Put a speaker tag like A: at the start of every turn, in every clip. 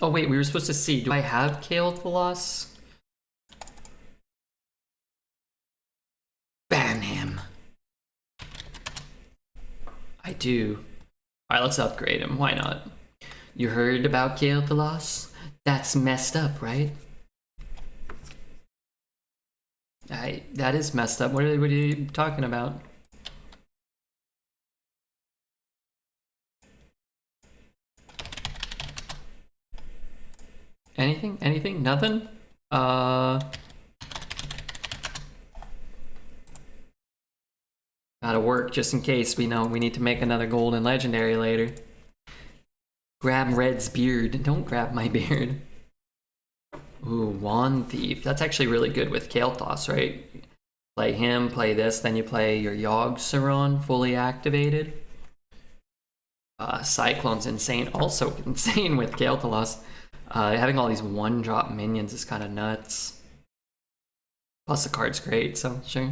A: Oh wait, we were supposed to see. Do I have Kael'thas? Ban him. I do. Alright, let's upgrade him. Why not? You heard about Kael'thas? That's messed up, right? That is messed up. What are you talking about? Anything? Anything? Nothing? Gotta work just in case we know we need to make another golden legendary later. Grab Red's beard. Don't grab my beard. Ooh, Wand Thief. That's actually really good with Kael'thas, right? Play him, play this, then you play your Yogg-Saron fully activated. Cyclone's insane. Also insane with Kael'thas. Having all these one-drop minions is kind of nuts. Plus the card's great, so sure.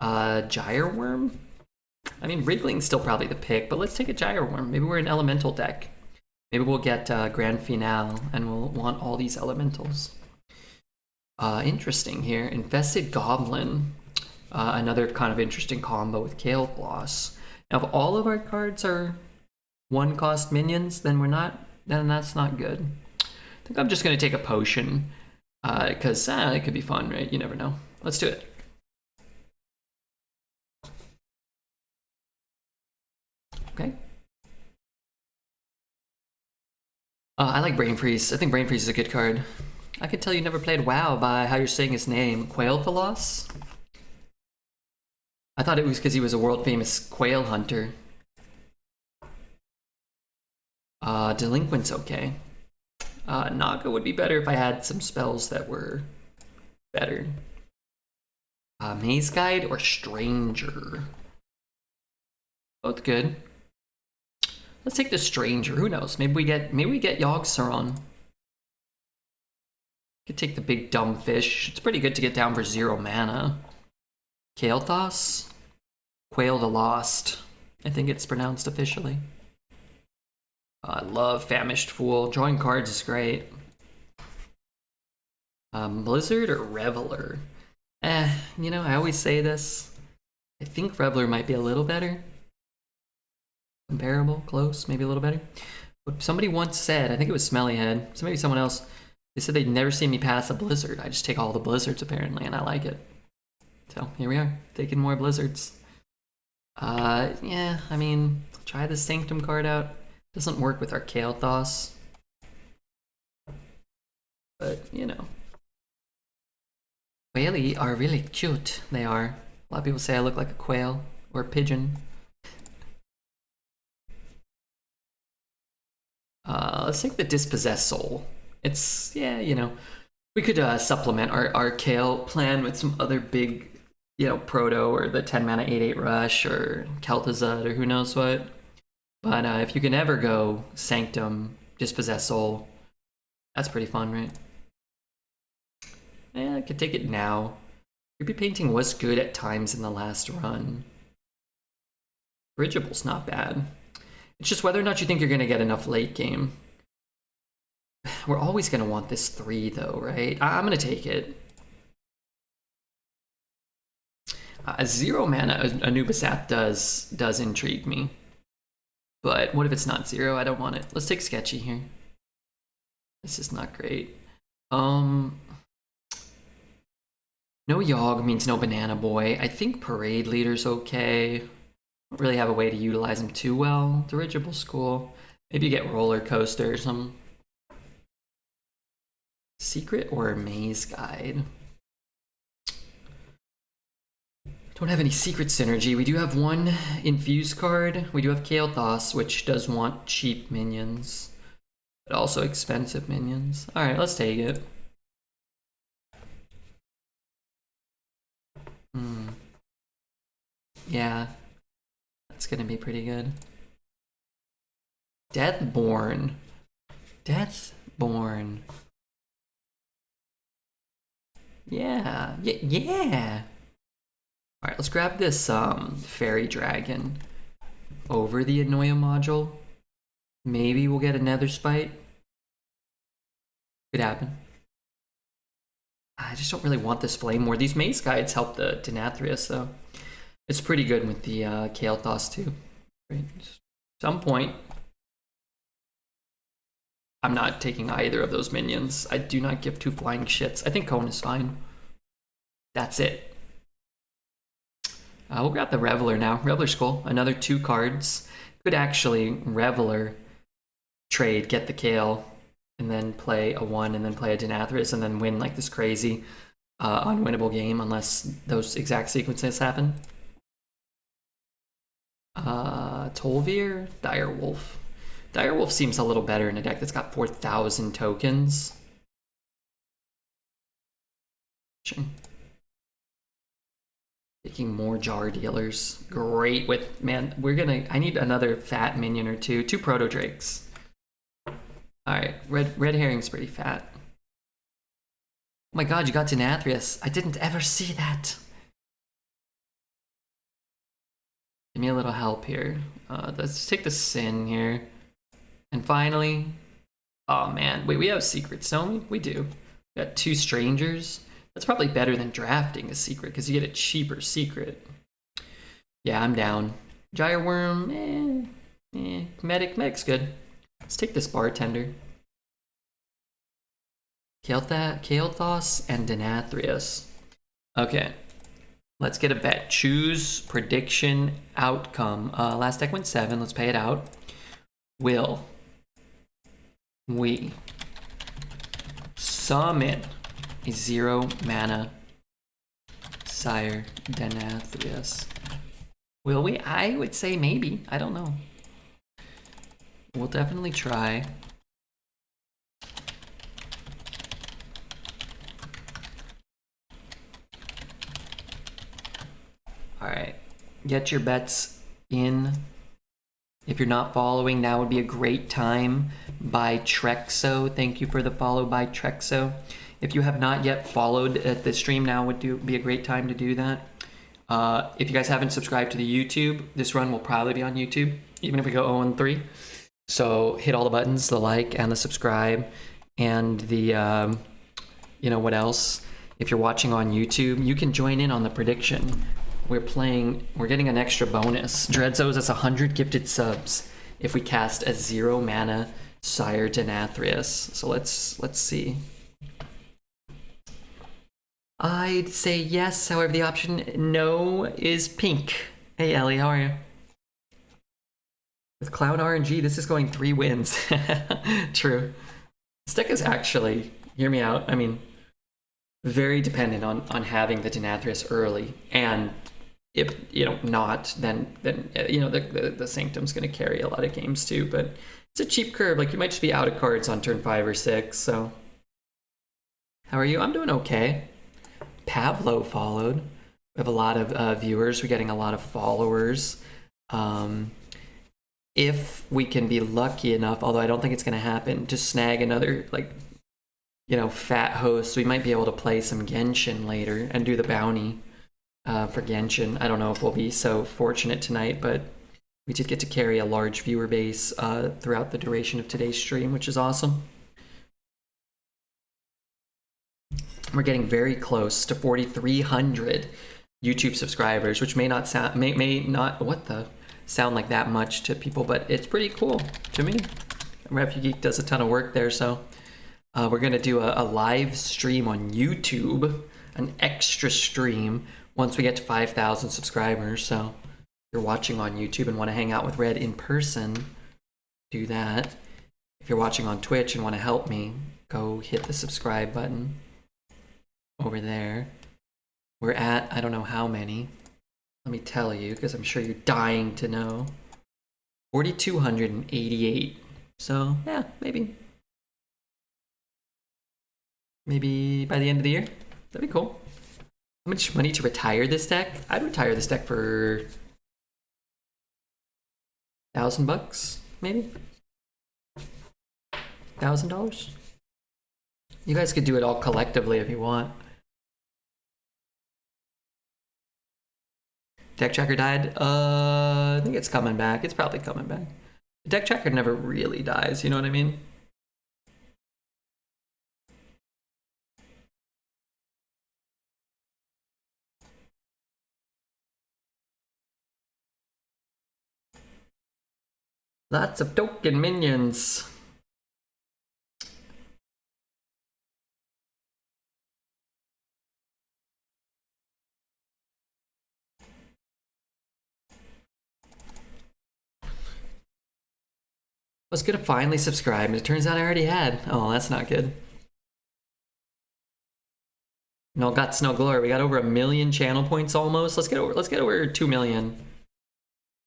A: Gyre Worm? I mean, Wriggling's still probably the pick, but let's take a Gyre Worm. Maybe we're an elemental deck. Maybe we'll get Grand Finale and we'll want all these elementals. Interesting here. Infested Goblin. Another kind of interesting combo with Kael'thas. Now, if all of our cards are one-cost minions, then then that's not good. I think I'm just gonna take a potion because it could be fun, right? You never know. Let's do it. Okay. I like Brain Freeze. I think Brain Freeze is a good card. I could tell you never played WoW by how you're saying his name. Kael'thas? I thought it was because he was a world-famous quail hunter. Delinquent's okay. Naga would be better if I had some spells that were better. Maze Guide or Stranger? Both good. Let's take the Stranger. Who knows? Maybe we get Yogg-Saron. Could take the big dumb fish. It's pretty good to get down for 0 mana. Kael'thas? Quail the Lost. I think it's pronounced officially. I love Famished Fool. Drawing cards is great. Blizzard or Reveler? You know, I always say this. I think Reveler might be a little better. Comparable, close, maybe a little better. But somebody once said, I think it was Smellyhead, so maybe someone else, they said they'd never see me pass a Blizzard. I just take all the Blizzards apparently, and I like it. So here we are, taking more Blizzards. Yeah, I mean, try the Sanctum card out. Doesn't work with our Kael'thas. But, you know. Quaili are really cute, they are. A lot of people say I look like a quail, or a pigeon. Let's take the Dispossessed Soul. It's, yeah, you know, we could supplement our Kael plan with some other big, you know, Proto or the 10 mana 8/8 Rush or Kael'thas or who knows what. But if you can ever go Sanctum, Dispossessed Soul, that's pretty fun, right? Yeah, I could take it now. Creepy Painting was good at times in the last run. Bridgeable's not bad. It's just whether or not you think you're going to get enough late game. We're always going to want this 3 though, right? I'm going to take it. 0 mana Anubisat does intrigue me. But what if it's not 0? I don't want it. Let's take Sketchy here. This is not great. No Yogg means no Banana Boy. I think Parade Leader's okay. Don't really have a way to utilize him too well. Dirigible School. Maybe you get Roller Coaster or something. Secret or Maze Guide? Don't have any secret synergy. We do have one Infuse card. We do have Kael'thas, which does want cheap minions, but also expensive minions. Alright, let's take it. Yeah, that's gonna be pretty good. Deathborne. Deathborne. Yeah. Yeah. Alright, let's grab this Fairy Dragon over the Annoya module. Maybe we'll get a Nether Spite. Could happen. I just don't really want this Flame War. These Maze Guides help the Denathrius, though. It's pretty good with the Kael'thas, too. Right? At some point, I'm not taking either of those minions. I do not give two flying shits. I think Cone is fine. That's it. We'll grab the Reveler now. Reveler's cool. Another 2 cards. Could actually Reveler trade, get the Kael, and then play a 1, and then play a Denathrius, and then win like this crazy unwinnable game unless those exact sequences happen. Tol'vir, Direwolf. Direwolf seems a little better in a deck that's got 4,000 tokens. Taking more jar dealers. Great with, man, I need another fat minion or two. 2 Proto Drakes. Alright, red herring's pretty fat. Oh my god, you got Denathrius. I didn't ever see that. Give me a little help here. Let's take the Sin here. And finally, oh man, wait, we have secrets, don't we? We do. We got 2 strangers. That's probably better than drafting a secret because you get a cheaper secret. Yeah, I'm down. Gyre Worm, Medic's good. Let's take this Bartender. Kael'thas and Denathrius. Okay, let's get a bet. Choose prediction outcome. Last deck went 7. Let's pay it out. Will we summon a 0 mana Sire Denathrius? Will we? I would say maybe. I don't know. We'll definitely try. Alright. Get your bets in. If you're not following, now would be a great time. By Trexo. Thank you for the follow by Trexo. If you have not yet followed the stream, now would be a great time to do that. If you guys haven't subscribed to the YouTube, this run will probably be on YouTube, even if we go 0-3. So hit all the buttons, the like and the subscribe, and the, you know what else? If you're watching on YouTube, you can join in on the prediction. We're getting an extra bonus. Dreads owes us 100 gifted subs if we cast a 0 mana Sire Denathrius. So let's see. I'd say yes, however the option no is pink. Hey Ellie, how are you? With Cloud RNG, this is going 3 wins. True. This deck is actually, hear me out, I mean, very dependent on having the Denathrius early. And if, you know, not, then you know, the Sanctum's going to carry a lot of games too. But it's a cheap curve. Like, you might just be out of cards on turn 5 or 6, so. How are you? I'm doing okay. Pavlo followed. We have a lot of viewers. We're getting a lot of followers. If we can be lucky enough, although I don't think it's going to happen, to snag another, like, you know, fat host, we might be able to play some Genshin later and do the bounty for Genshin. I don't know if we'll be so fortunate tonight, but we did get to carry a large viewer base throughout the duration of today's stream, which is awesome. We're getting very close to 4,300 YouTube subscribers, which may not sound sound like that much to people, but it's pretty cool to me. RepuGeek does a ton of work there, so we're gonna do a live stream on YouTube, an extra stream once we get to 5,000 subscribers. So if you're watching on YouTube and want to hang out with Red in person, do that. If you're watching on Twitch and want to help me, go hit the subscribe button over there. We're at, I don't know how many. Let me tell you, because I'm sure you're dying to know. 4,288. So, yeah, maybe by the end of the year. That'd be cool. How much money to retire this deck? I'd retire this deck for $1,000, maybe? $1,000? You guys could do it all collectively if you want. Deck tracker died? I think it's coming back. It's probably coming back. The deck tracker never really dies, you know what I mean? Lots of token minions. I was gonna finally subscribe, and it turns out I already had. Oh, that's not good. No guts, no glory. We got over 1 million channel points almost. Let's get over 2 million.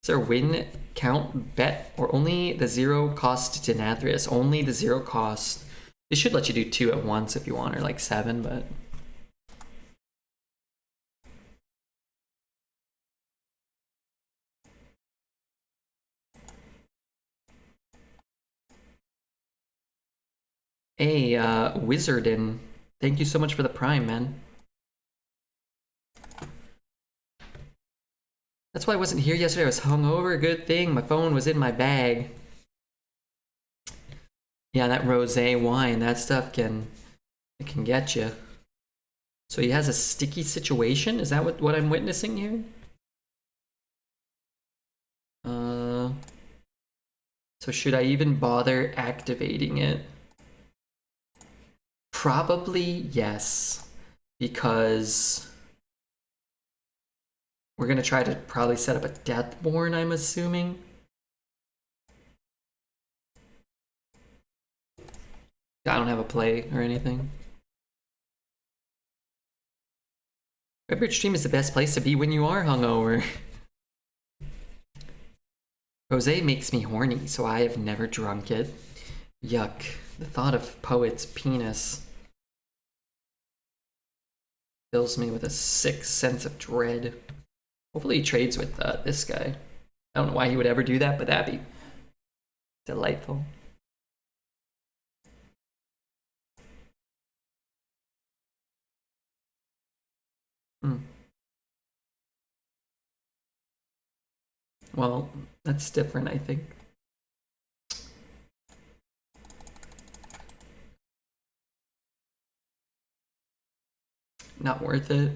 A: Is there a win count bet or only the 0 cost Denathrius? Only the 0 cost. They should let you do 2 at once if you want, or like 7, but. Hey, Wizardin. Thank you so much for the prime, man. That's why I wasn't here yesterday. I was hungover. Good thing my phone was in my bag. Yeah, that rosé wine, that stuff can get you. So he has a sticky situation. Is that what I'm witnessing here? So should I even bother activating it? Probably yes, because we're gonna try to probably set up a Deathborne, I'm assuming. I don't have a play or anything. Redbird stream is the best place to be when you are hungover. Rosé makes me horny, so I have never drunk it. Yuck. The thought of poet's penis fills me with a sick sense of dread. Hopefully he trades with this guy. I don't know why he would ever do that, but that'd be delightful. Well, that's different, I think. Not worth it.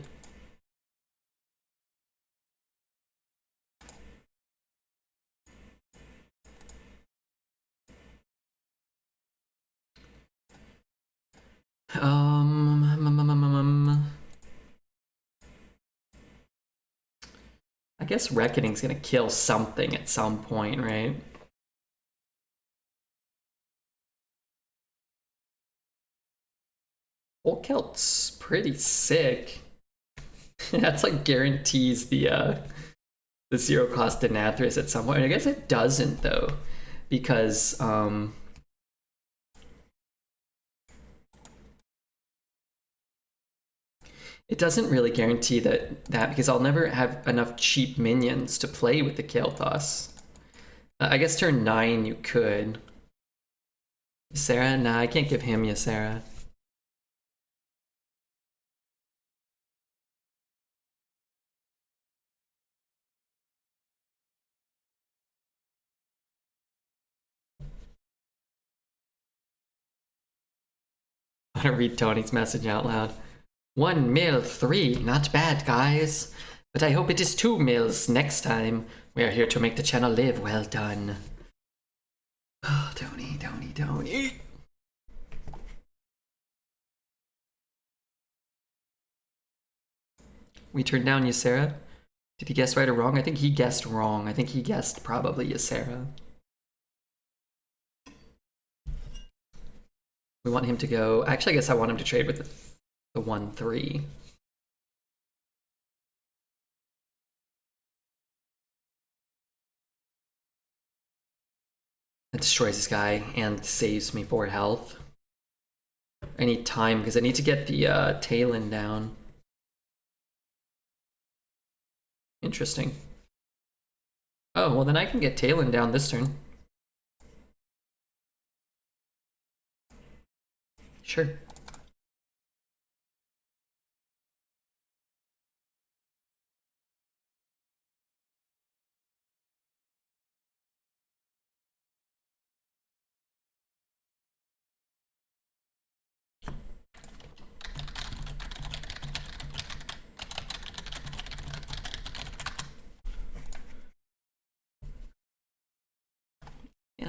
A: I guess Reckoning's gonna kill something at some point, right? Old Kelt's pretty sick. That's like guarantees the 0 cost Denathrius at some point. I guess it doesn't though, because it doesn't really guarantee that because I'll never have enough cheap minions to play with the Kael'thas. I guess turn 9 you could. Ysera? Nah, I can't give him Ysera. I want to read Tony's message out loud. 1 mil 3, not bad guys. But I hope it is 2 mils next time. We are here to make the channel live. Well done. Oh, Tony. We turned down Ysera. Did he guess right or wrong? I think he guessed wrong. I think he guessed probably Ysera. We want him to go... Actually, I guess I want him to trade with the 1-3. That destroys this guy and saves me 4 health. I need time because I need to get the Talon down. Interesting. Oh, well then I can get Talon down this turn. Sure.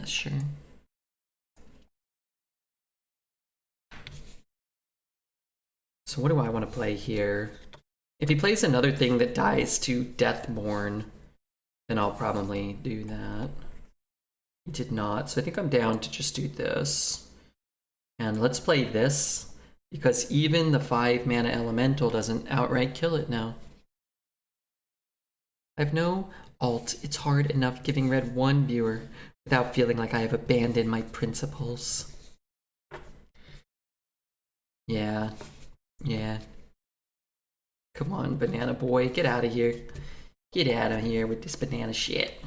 A: Yeah, sure. So what do I want to play here? If he plays another thing that dies to Deathborne, then I'll probably do that. He did not, so I think I'm down to just do this. And let's play this, because even the 5-mana elemental doesn't outright kill it now. I have no alt. It's hard enough giving red 1 viewer without feeling like I have abandoned my principles. Yeah. Yeah. Come on, banana boy, get out of here. Get out of here with this banana shit.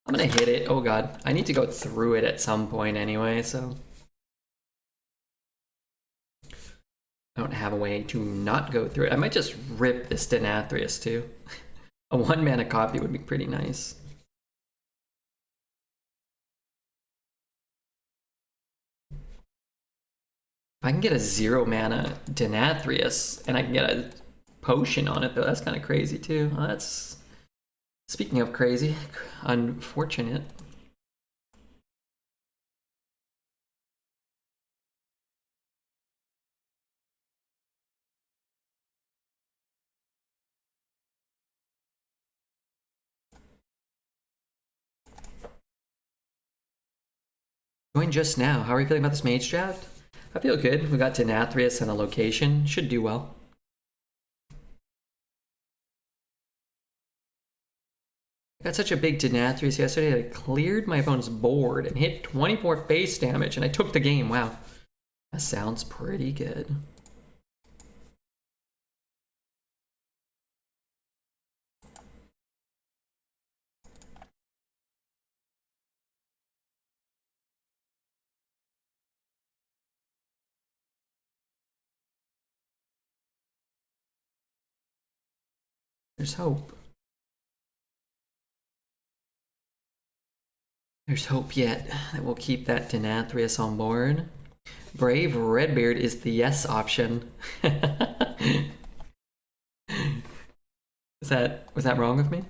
A: I'm gonna hit it. Oh god. I need to go through it at some point anyway, so. I don't have a way to not go through it. I might just rip this Denathrius too. A 1-mana copy would be pretty nice. If I can get a 0-mana Denathrius and I can get a potion on it, though, that's kind of crazy too. That's, speaking of crazy, unfortunate. Going just now. How are you feeling about this mage draft? I feel good. We got Denathrius and a location. Should do well. I got such a big Denathrius yesterday that I cleared my opponent's board and hit 24 base damage, and I took the game. Wow. That sounds pretty good. There's hope. There's hope yet that we'll keep that Denathrius on board. Brave Redbeard is the yes option. Was that wrong of me?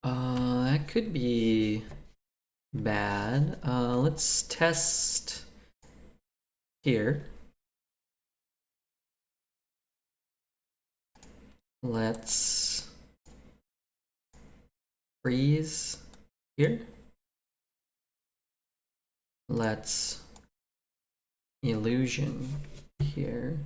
A: That could be bad. Let's test here. Let's freeze here. Let's illusion here.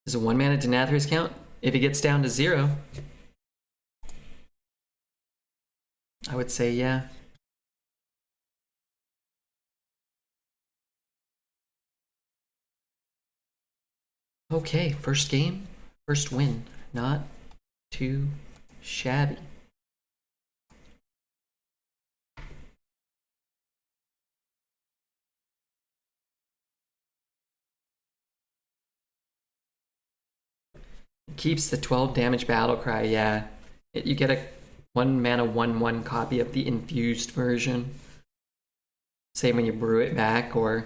A: Does a 1-mana Denathrius count? If it gets down to 0, I would say yeah. Okay, first game, first win. Not too shabby. Keeps the 12 damage battle cry, yeah. You get a 1-mana 1/1 copy of the infused version. Same when you brew it back or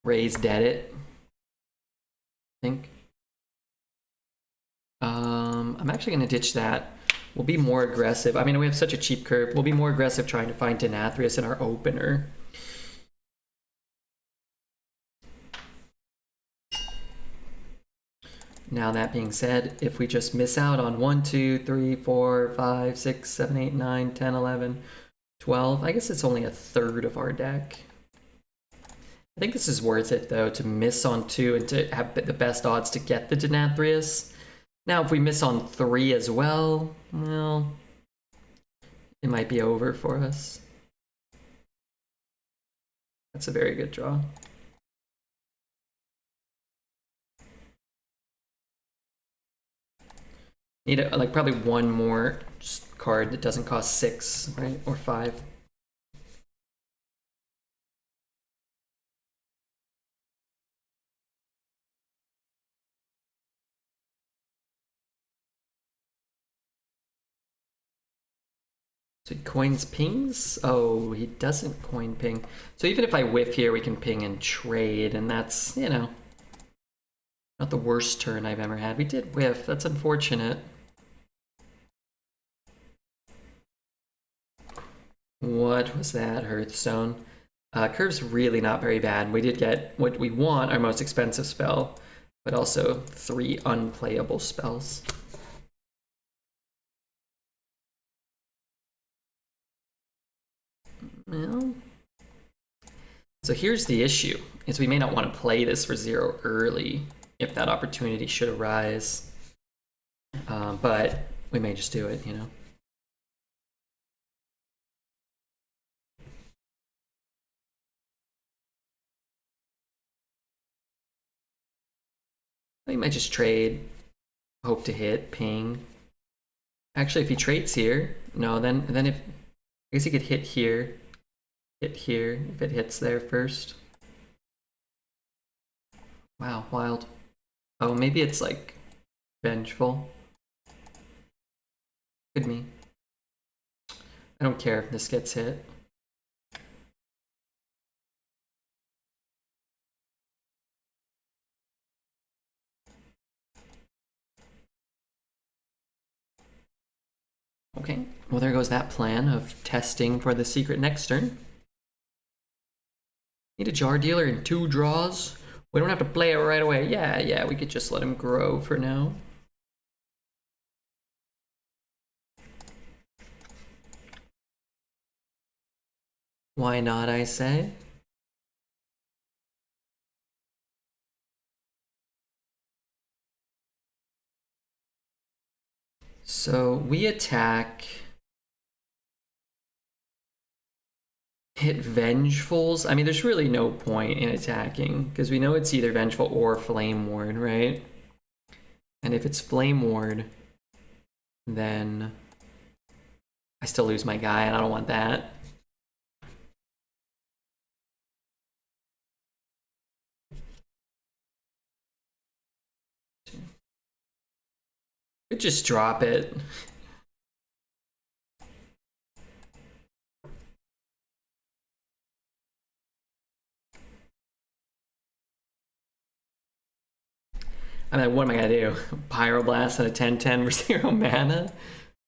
A: raise dead it. I think. I'm actually gonna ditch that. We'll be more aggressive. I mean, we have such a cheap curve. We'll be more aggressive trying to find Denathrius in our opener. Now that being said, if we just miss out on 1, 2, 3, 4, 5, 6, 7, 8, 9, 10, 11, 12, I guess it's only a third of our deck. I think this is worth it though, to miss on 2 and to have the best odds to get the Denathrius. Now if we miss on 3 as well, it might be over for us. That's a very good draw. Need like probably one more card that doesn't cost 6, right? Or 5. So he coins pings? Oh, he doesn't coin ping. So even if I whiff here, we can ping and trade, and that's, you know, not the worst turn I've ever had. We did whiff. That's unfortunate. What was that, Hearthstone? Curve's really not very bad. We did get what we want, our most expensive spell, but also 3 unplayable spells. Well, so here's the issue, is we may not want to play this for 0 early if that opportunity should arise. But we may just do it, you know. We might just trade, hope to hit, ping. Actually, if he trades here, no, then if, I guess he could hit here, if it hits there first. Wow, wild. Oh, maybe it's like vengeful. Could be. I don't care if this gets hit. Okay, well there goes that plan of testing for the secret next turn. Need a jar dealer in 2 draws. We don't have to play it right away. Yeah, we could just let him grow for now. Why not, I say? So we attack, hit Vengefuls. I mean, there's really no point in attacking because we know it's either Vengeful or Flame Ward, right? And if it's Flame Ward, then I still lose my guy and I don't want that. Could just drop it. I mean, what am I gonna do? Pyroblast and a 10/10 for 0 mana?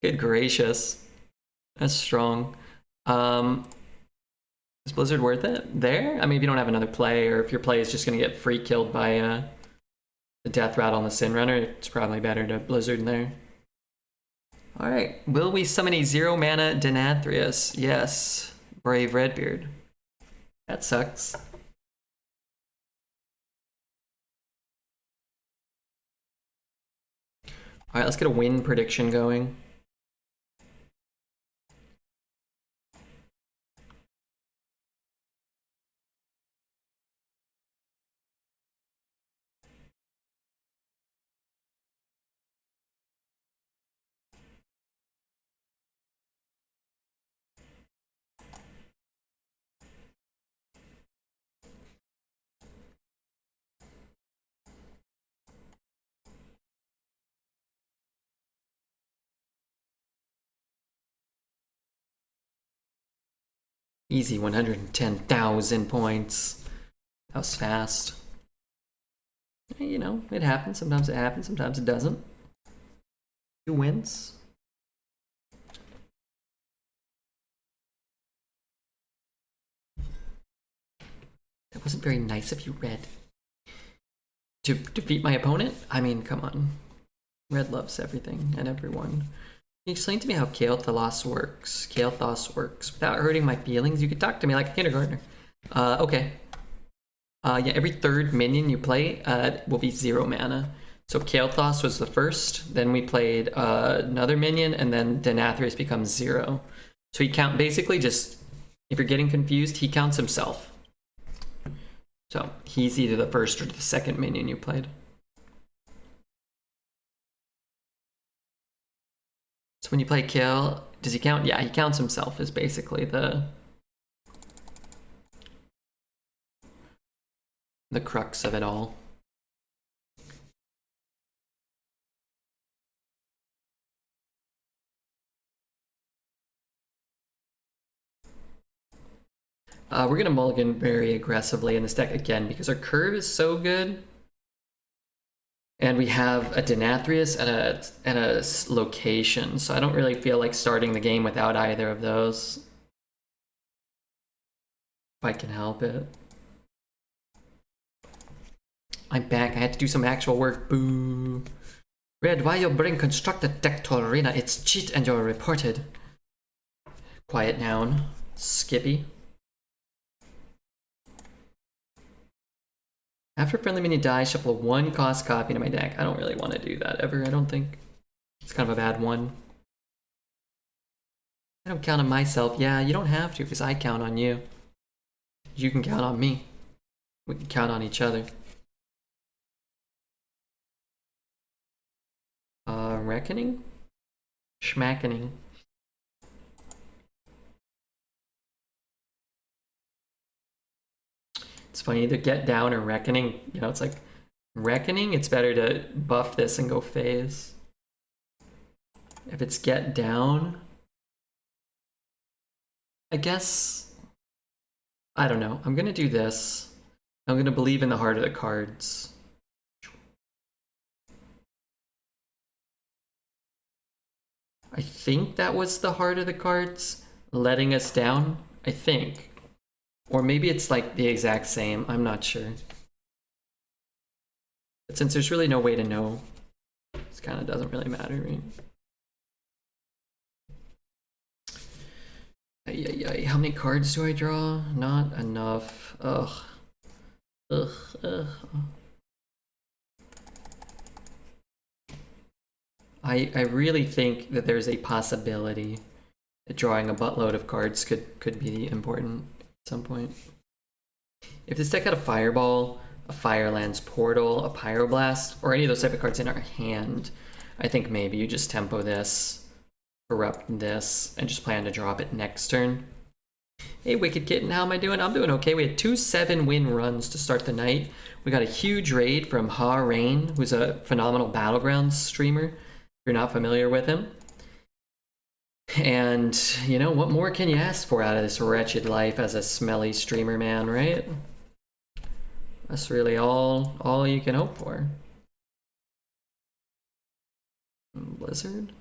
A: Good gracious. That's strong. Is Blizzard worth it there? I mean, if you don't have another play, or if your play is just gonna get free killed by the Death Rattle and the Sin Runner, it's probably better to Blizzard in there. Alright, will we summon a 0 mana Denathrius? Yes. Brave Redbeard. That sucks. Alright, let's get a win prediction going. Easy 110,000 points. That was fast. You know, it happens. Sometimes it happens, sometimes it doesn't. 2 wins. That wasn't very nice of you, Red. To defeat my opponent? I mean, come on. Red loves everything and everyone. Can you explain to me how Kael'thas works? Kael'thas works. Without hurting my feelings, you could talk to me like a kindergartner. Okay. Yeah, every 3rd minion you play will be 0 mana. So Kael'thas was the first, then we played another minion, and then Denathrius becomes 0. So he basically just, if you're getting confused, he counts himself. So he's either the first or the second minion you played. So when you play Kael, does he count? Yeah, he counts himself as basically the crux of it all. We're gonna mulligan very aggressively in this deck again because our curve is so good. And we have a Denathrius and a location, so I don't really feel like starting the game without either of those. If I can help it. I'm back. I had to do some actual work. Boo. Red, why you bring constructed deck to arena? It's cheat and you're reported. Quiet down. Skippy. After friendly minion dies, shuffle one cost copy into my deck. I don't really want to do that ever, I don't think. It's kind of a bad one. I don't count on myself. Yeah, you don't have to, because I count on you. You can count on me. We can count on each other. Reckoning? Schmackening. It's funny, either get down or reckoning. You know, it's like reckoning, it's better to buff this and go phase. If it's get down, I guess, I don't know. I'm gonna do this. I'm gonna believe in the heart of the cards. I think that was the heart of the cards letting us down, I think. Or maybe it's like the exact same, I'm not sure. But since there's really no way to know, this kind of doesn't really matter, right? How many cards do I draw? Not enough. Ugh. Ugh. Ugh. I really think that there's a possibility that drawing a buttload of cards could be important at some point. If this deck had a Fireball, a Firelands Portal, a Pyroblast, or any of those type of cards in our hand, I think maybe you just tempo this, corrupt this, and just plan to drop it next turn. Hey, Wicked Kitten, how am I doing? I'm doing okay. We had 2 7-win runs to start the night. We got a huge raid from Ha Rain, who's a phenomenal Battlegrounds streamer. If you're not familiar with him. And, you know, what more can you ask for out of this wretched life as a smelly streamer, man, right? That's really all you can hope for. Blizzard?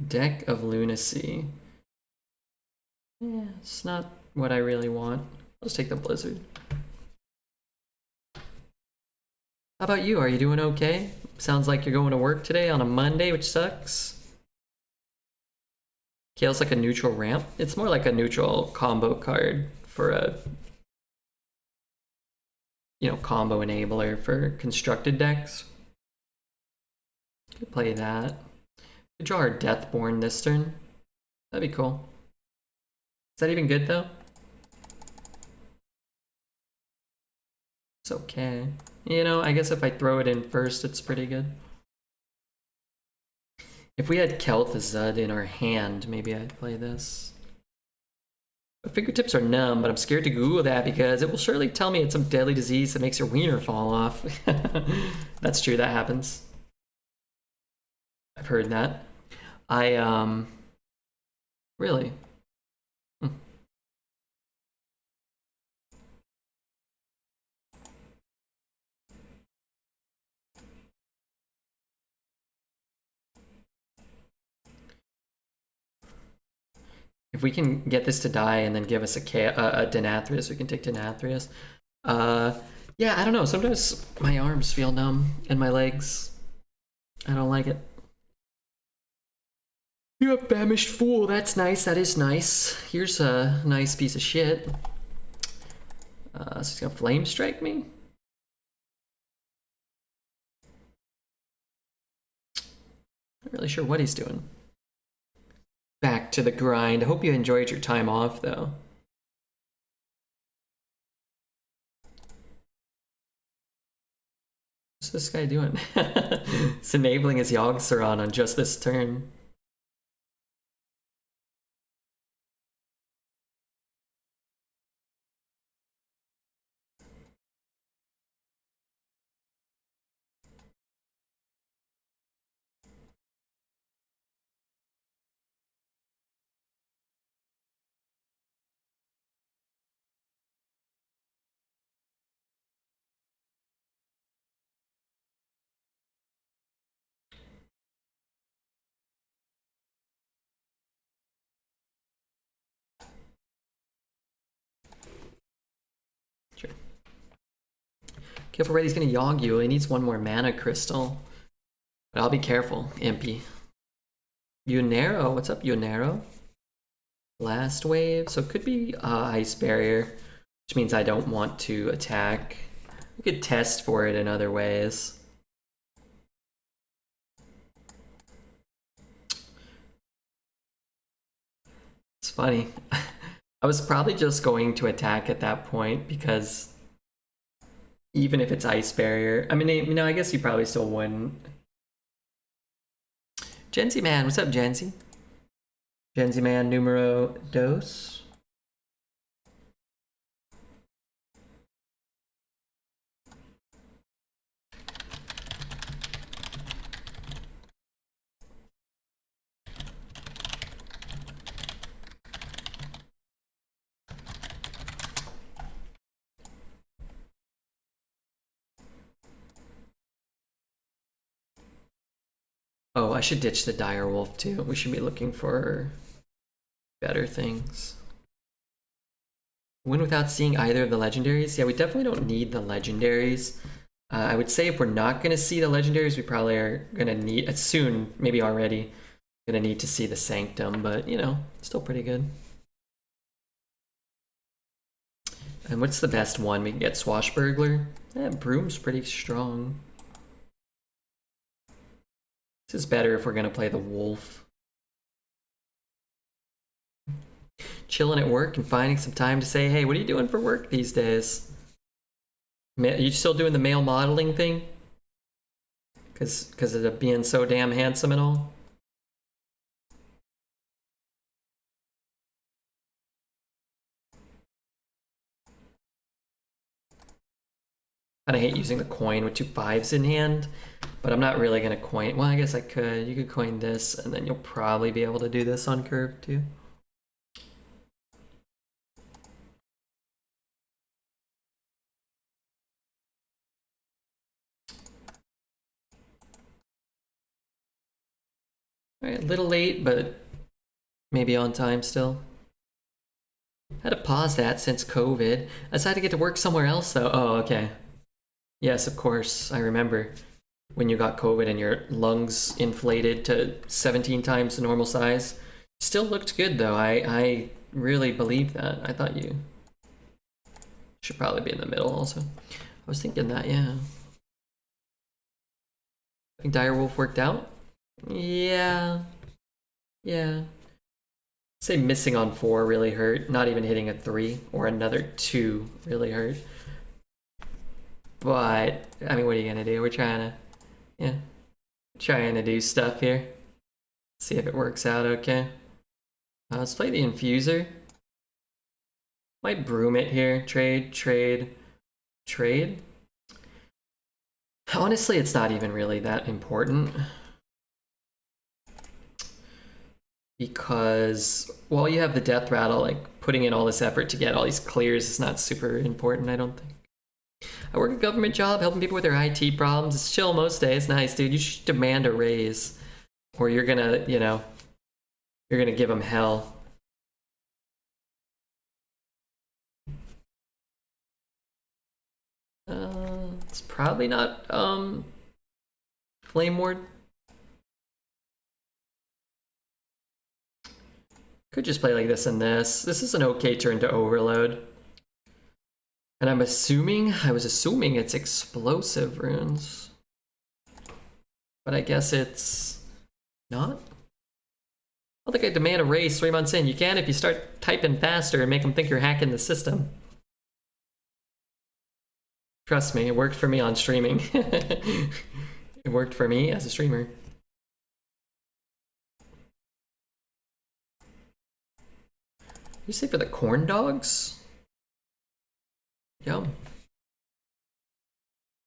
A: Deck of Lunacy. Yeah, it's not what I really want. I'll just take the Blizzard. How about you? Are you doing okay? Sounds like you're going to work today on a Monday, which sucks. Kael's like a neutral ramp. It's more like a neutral combo card for a, you know, combo enabler for constructed decks. Could play that. Could draw our Deathborne this turn. That'd be cool. Is that even good though? It's okay. You know, I guess if I throw it in first, it's pretty good. If we had Kael'thas in our hand, maybe I'd play this. My fingertips are numb, but I'm scared to Google that because it will surely tell me it's some deadly disease that makes your wiener fall off. That's true, that happens. I've heard that. Really? If we can get this to die and then give us a Denathrius, we can take Denathrius. Yeah, I don't know. Sometimes my arms feel numb and my legs. I don't like it. You have Famished Fool. That's nice. That is nice. Here's a nice piece of shit. So he's gonna Flame Strike me? Not really sure what he's doing. Back to the grind. I hope you enjoyed your time off, though. What's this guy doing? It's enabling his Yogg-Saron on just this turn. Sure. Careful, Reddy's gonna Yogg you. He needs one more mana crystal. But I'll be careful, Impy. Yunero, what's up, Yunero? Last wave, so it could be Ice Barrier, which means I don't want to attack. We could test for it in other ways. It's funny. I was probably just going to attack at that point because even if it's Ice Barrier, I mean, you know, I guess you probably still wouldn't. Genzy Man, what's up, Genzy? Genzy Man numero dos. Oh, I should ditch the Direwolf too. We should be looking for better things. Win without seeing either of the legendaries? Yeah, we definitely don't need the legendaries. I would say if we're not going to see the legendaries, we probably are going to need, soon, maybe already, going to need to see the Sanctum, but, you know, still pretty good. And what's the best one? We can get Swashbuckler. Broom's pretty strong. This is better if we're going to play the Wolf. Chilling at work and finding some time to say, hey, what are you doing for work these days? Are you still doing the male modeling thing? Because of it being so damn handsome and all? I hate using the coin with 2 5s in hand, but I'm not really going to coin. Well, I guess I could. You could coin this, and then you'll probably be able to do this on curve too. All right, a little late, but maybe on time still. Had to pause that since COVID. I decided to get to work somewhere else though. Oh, okay. Yes, of course. I remember when you got COVID and your lungs inflated to 17 times the normal size. Still looked good though. I really believe that. I thought you should probably be in the middle also. I was thinking that, yeah. I think Direwolf worked out. Yeah. Yeah. Say missing on 4 really hurt. Not even hitting a 3 or another 2 really hurt. But, I mean, what are you gonna do? We're trying to, yeah, trying to do stuff here. See if it works out okay. Let's play the Infuser. Might broom it here. Trade, trade, trade. Honestly, it's not even really that important. Because while you have the Death Rattle, like, putting in all this effort to get all these clears is not super important, I don't think. I work a government job helping people with their IT problems. It's chill most days. Nice, dude. You should demand a raise. Or you're gonna, you know, you're gonna give them hell. It's probably not, Flame Ward. Could just play like this and this. This is an okay turn to Overload. And I was assuming it's explosive runes. But I guess it's not. I don't think I demand a race 3 months in. You can if you start typing faster and make them think you're hacking the system. Trust me, it worked for me on streaming. It worked for me as a streamer. You say for the corn dogs? Yum.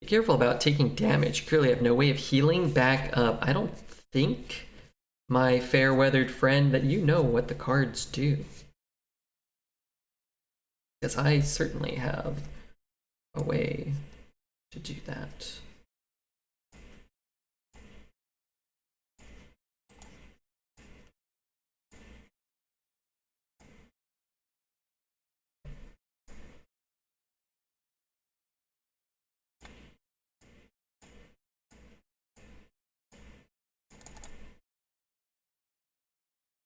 A: Be careful about taking damage. Clearly I have no way of healing back up. I don't think, my fair-weathered friend, that you know what the cards do. Because I certainly have a way to do that.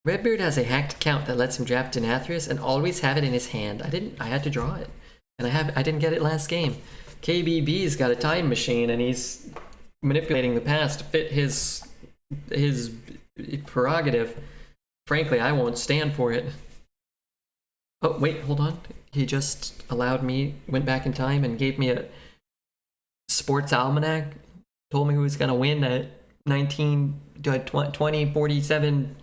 A: Redbeard has a hacked account that lets him draft Denathrius and always have it in his hand. I had to draw it. And I didn't get it last game. KBB's got a time machine and he's manipulating the past to fit his prerogative. Frankly, I won't stand for it. Oh, wait, hold on. He just allowed me, went back in time and gave me a sports almanac. Told me who was going to win at 2047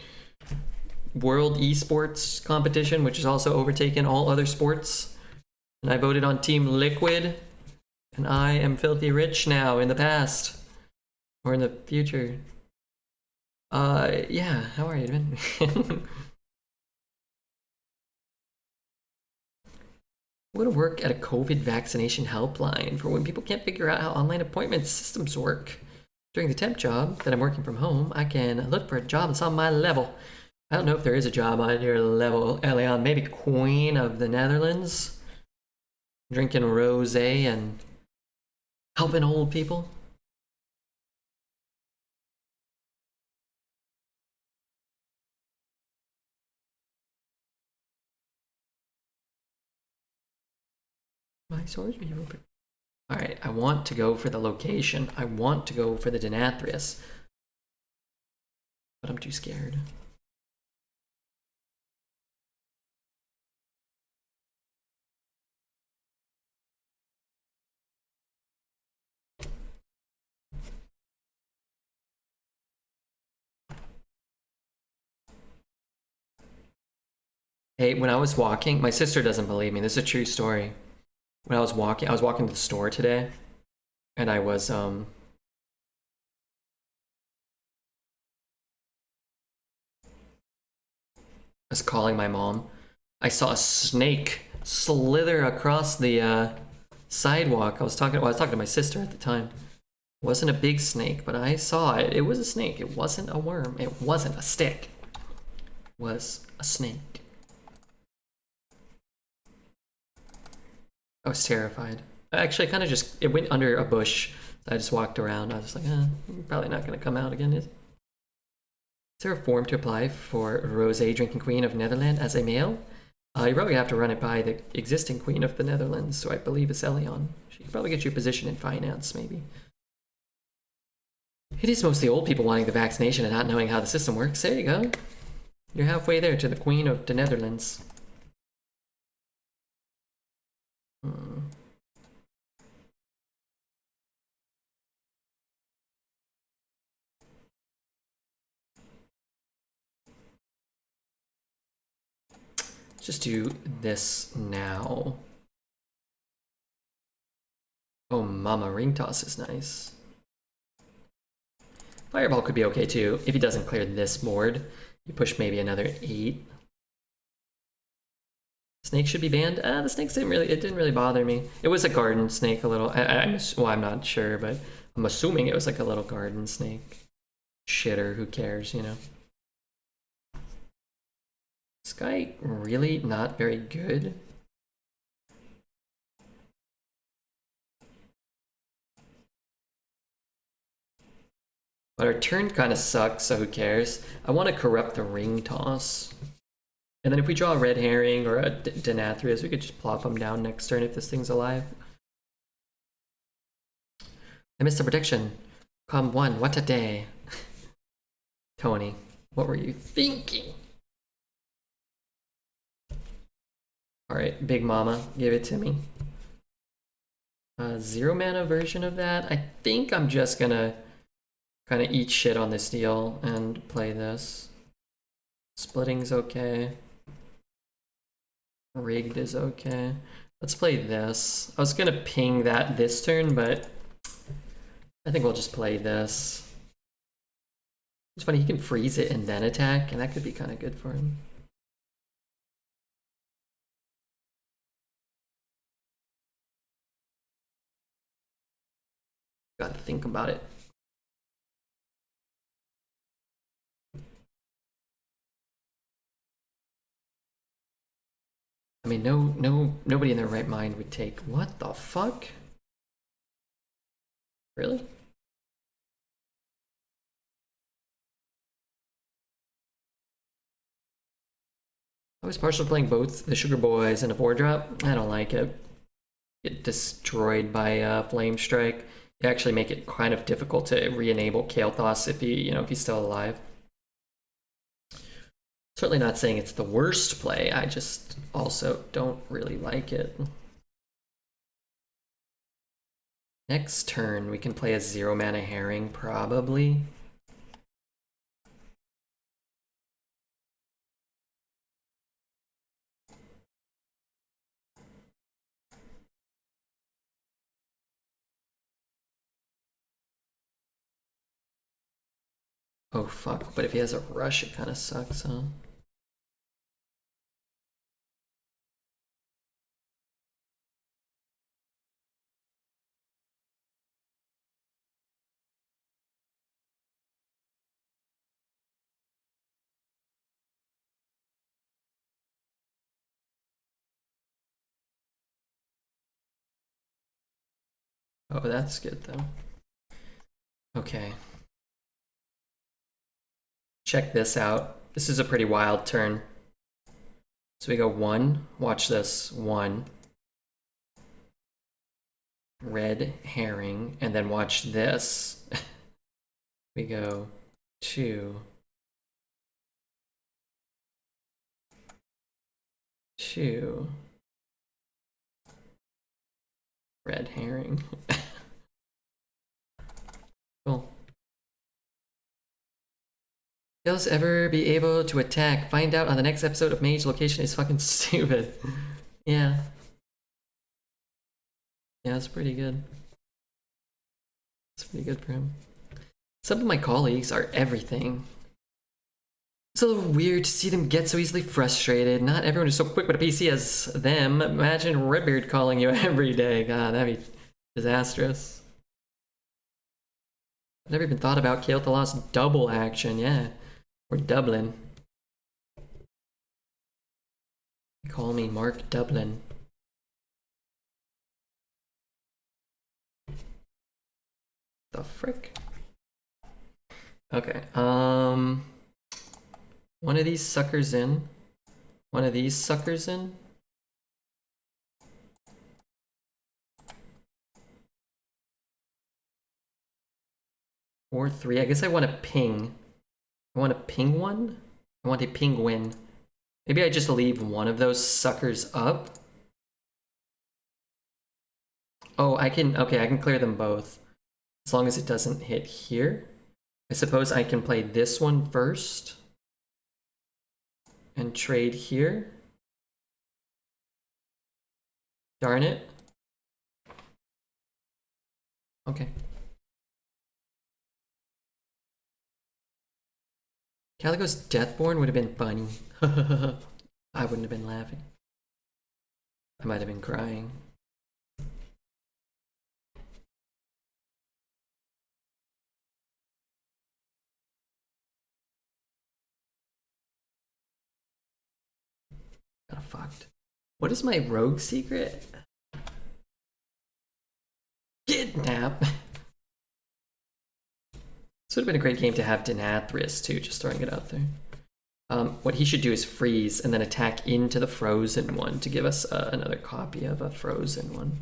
A: World Esports competition, which has also overtaken all other sports. And I voted on Team Liquid. And I am filthy rich now in the past. Or in the future. Yeah, how are you, Edmund? I'm going to work at a COVID vaccination helpline for when people can't figure out how online appointment systems work. During the temp job that I'm working from home, I can look for a job that's on my level. I don't know if there is a job on your level, Elion. Maybe Queen of the Netherlands? Drinking rosé and helping old people? My swords be open. Alright, I want to go for the location. I want to go for the Denathrius. But I'm too scared. Hey, when I was walking, my sister doesn't believe me. This is a true story. When I was walking to the store today, and I was calling my mom. I saw a snake slither across the sidewalk. I was talking to my sister at the time. It wasn't a big snake, but I saw it. It was a snake. It wasn't a worm. It wasn't a stick. It was a snake. I was terrified. Actually, I kind of just, it went under a bush. I just walked around. I was like, probably not going to come out again, is there a form to apply for Rosé Drinking Queen of Netherlands as a male? You probably have to run it by the existing Queen of the Netherlands, so I believe it's Elion. She can probably get you a position in finance, maybe. It is mostly old people wanting the vaccination and not knowing how the system works. There you go. You're halfway there to the Queen of the Netherlands. Just do this now. Oh, Mama, ring toss is nice. Fireball could be okay too. If he doesn't clear this board, you push maybe another 8. Snake should be banned. The snakes didn't really bother me. It was a garden snake a little. Well, I'm not sure, but I'm assuming it was like a little garden snake. Shitter, who cares, you know? This guy really not very good. But our turn kind of sucks, so who cares? I want to corrupt the ring toss. And then if we draw a red herring or a Denathrius, we could just plop them down next turn if this thing's alive. I missed the prediction. Come one, what a day. Tony, what were you thinking? Alright, Big Mama, give it to me. Zero mana version of that. I think I'm just gonna kind of eat shit on this deal and play this. Splitting's okay. Rigged is okay. Let's play this. I was gonna ping that this turn, but I think we'll just play this. It's funny, he can freeze it and then attack, and that could be kind of good for him. Gotta think about it. I mean, nobody in their right mind would take, what the fuck? Really? I was partial to playing both the Sugar Boys and a 4-drop. I don't like it. Get destroyed by Flame Strike. You actually make it kind of difficult to re-enable Kael'thas if if he's still alive. Certainly not saying it's the worst play, I just also don't really like it. Next turn, we can play a 0-mana Herring, probably. Oh fuck, but if he has a rush, it kind of sucks, huh? Oh, that's good though. Okay. Check this out. This is a pretty wild turn. So we go 1, watch this, 1. Red Herring, and then watch this. We go 2. 2. Red Herring. Cool. Kael'thas ever be able to attack? Find out on the next episode of Mage. Location is fucking stupid. Yeah. Yeah, it's pretty good. It's pretty good for him. Some of my colleagues are everything. It's a little weird to see them get so easily frustrated. Not everyone is so quick with a PC as them. Imagine Redbeard calling you every day. God, that'd be disastrous. I never even thought about Kael'thas double action. Yeah, we're Dublin. Call me Mark Dublin. The frick? Okay, one of these suckers in. One of these suckers in. Or 3. I guess I want to ping. I want to ping one? I want a penguin. Maybe I just leave one of those suckers up. Oh, I can clear them both. As long as it doesn't hit here. I suppose I can play this one first. And trade here. Darn it. Okay. Calico's Deathborne would have been funny. I wouldn't have been laughing. I might have been crying. Kinda fucked. What is my rogue secret? Kidnap! This would have been a great game to have Denathrius too, just throwing it out there. What he should do is freeze and then attack into the frozen one to give us another copy of a frozen one.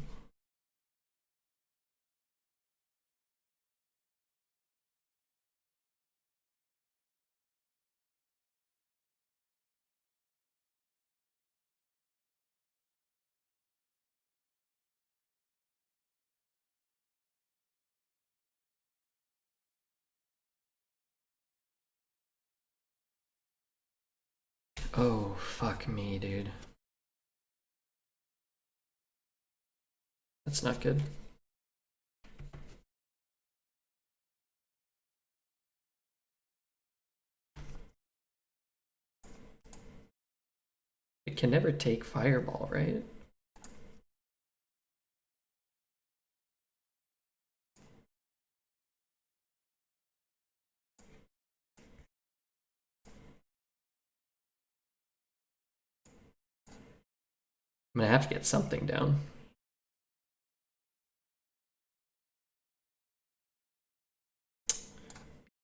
A: Oh, fuck me, dude. That's not good. It can never take Fireball, right? I'm gonna have to get something down.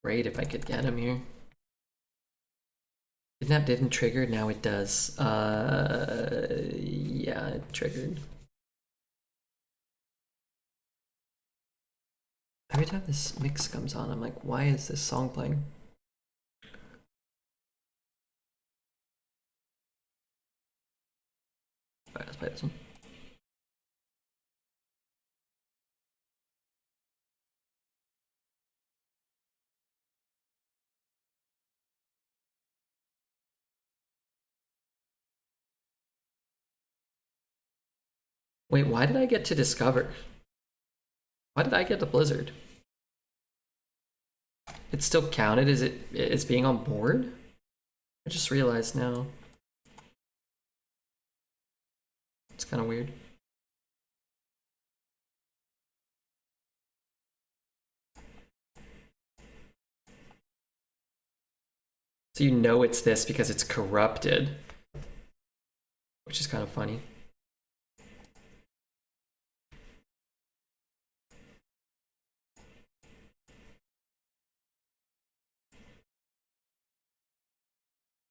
A: Great if I could get him here. Kidnap didn't trigger, now it does. Yeah, it triggered. Every time this mix comes on, I'm like, why is this song playing? Alright, let's play this one. Wait, why did I get to discover? Why did I get the blizzard? It still counted as it's being on board? I just realized now. It's kind of weird. So you know it's this because it's corrupted, which is kind of funny.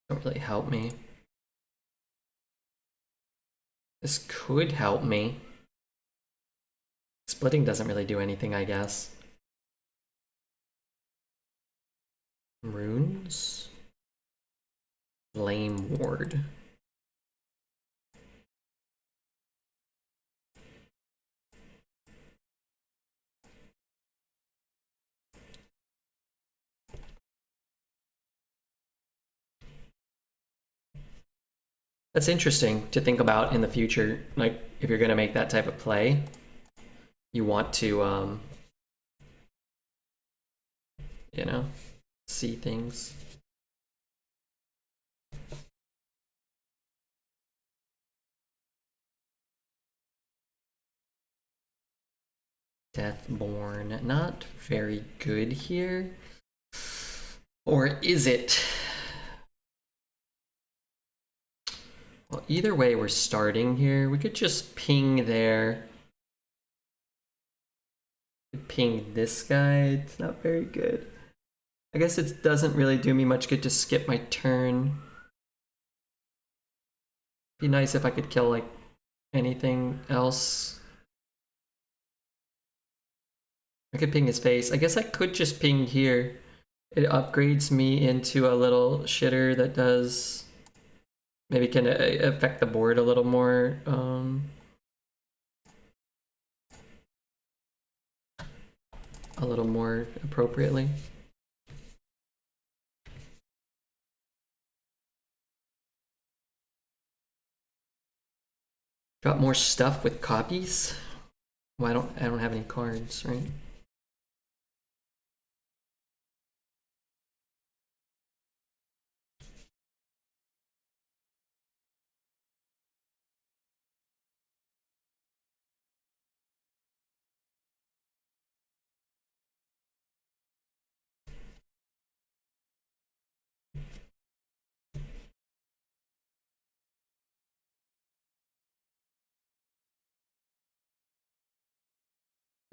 A: Don't really help me. This could help me. Splitting doesn't really do anything, I guess. Runes? Flame Ward. That's interesting to think about in the future. Like, if you're going to make that type of play, you want to, you know, see things. Deathborne, not very good here. Or is it? Well, either way, we're starting here. We could just ping there. Ping this guy. It's not very good. I guess it doesn't really do me much good to skip my turn. Be nice if I could kill like anything else. I could ping his face. I guess I could just ping here. It upgrades me into a little shitter that does maybe can affect the board a little more. A little more appropriately. Got more stuff with copies. Well, I don't have any cards, right?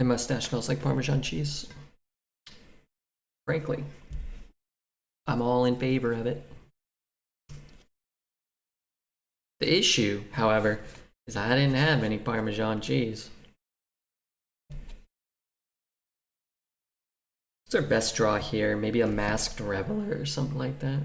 A: My mustache smells like Parmesan cheese. Frankly, I'm all in favor of it. The issue, however, is I didn't have any Parmesan cheese. What's our best draw here? Maybe a Masked Reveler or something like that.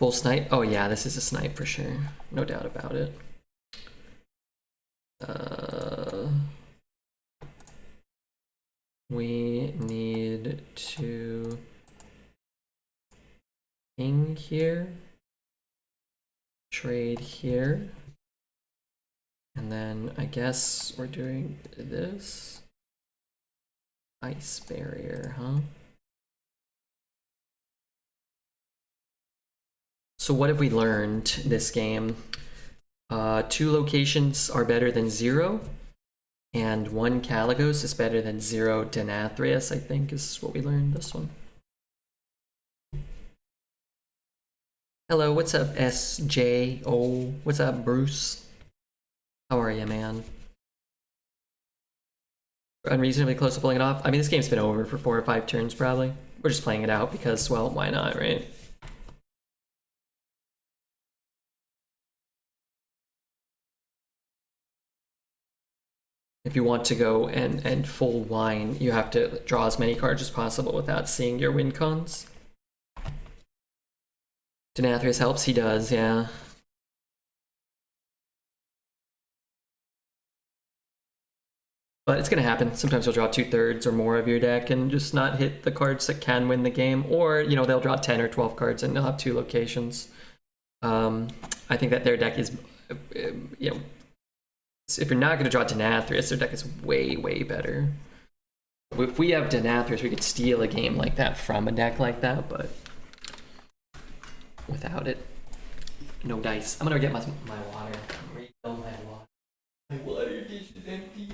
A: Full snipe? Oh yeah, this is a snipe for sure. No doubt about it. We need to ping here, trade here, and then I guess we're doing this. Ice barrier, huh? So what have we learned this game? 2 locations are better than 0, and 1 Kael'thas is better than 0 Denathrius, I think is what we learned this one. Hello, what's up, SJO? What's up, Bruce? How are you, man? Unreasonably close to pulling it off? I mean, this game's been over for 4 or 5 turns, probably. We're just playing it out because, well, why not, right? If you want to go and full wine, you have to draw as many cards as possible without seeing your win cons. Denathrius helps, he does, yeah. But it's gonna happen. Sometimes you'll draw 2/3 or more of your deck and just not hit the cards that can win the game. Or, you know, they'll draw 10 or 12 cards and they'll have 2 locations. I think that their deck is, you know, if you're not gonna draw Denathrius, their deck is way, way better. If we have Denathrius, we could steal a game like that from a deck like that, but without it, no dice. I'm gonna get my water. Refill my water. My water dish is empty.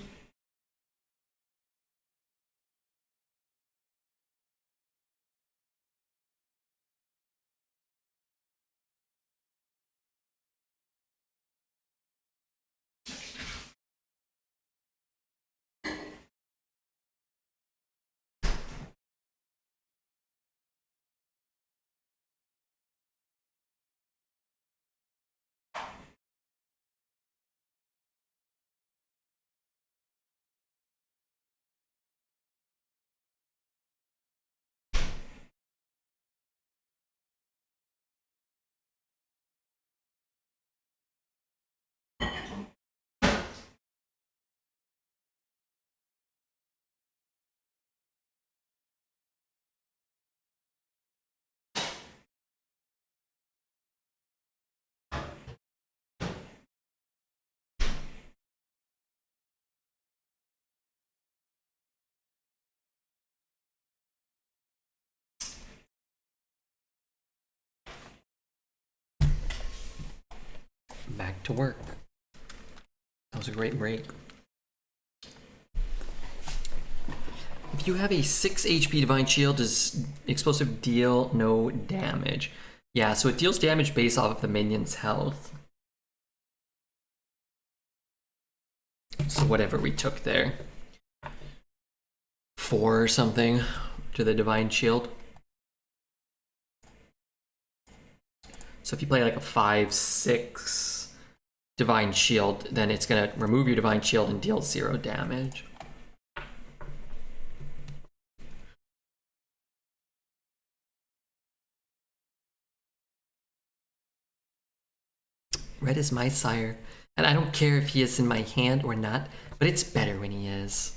A: Back to work. That was a great break. If you have a 6 HP Divine Shield, does explosive deal no damage? Yeah, so it deals damage based off of the minion's health. So whatever we took there. 4 or something to the Divine Shield. So if you play like a 5/6 Divine Shield, then it's gonna remove your Divine Shield and deal 0 damage. Red is my sire, and I don't care if he is in my hand or not, but it's better when he is.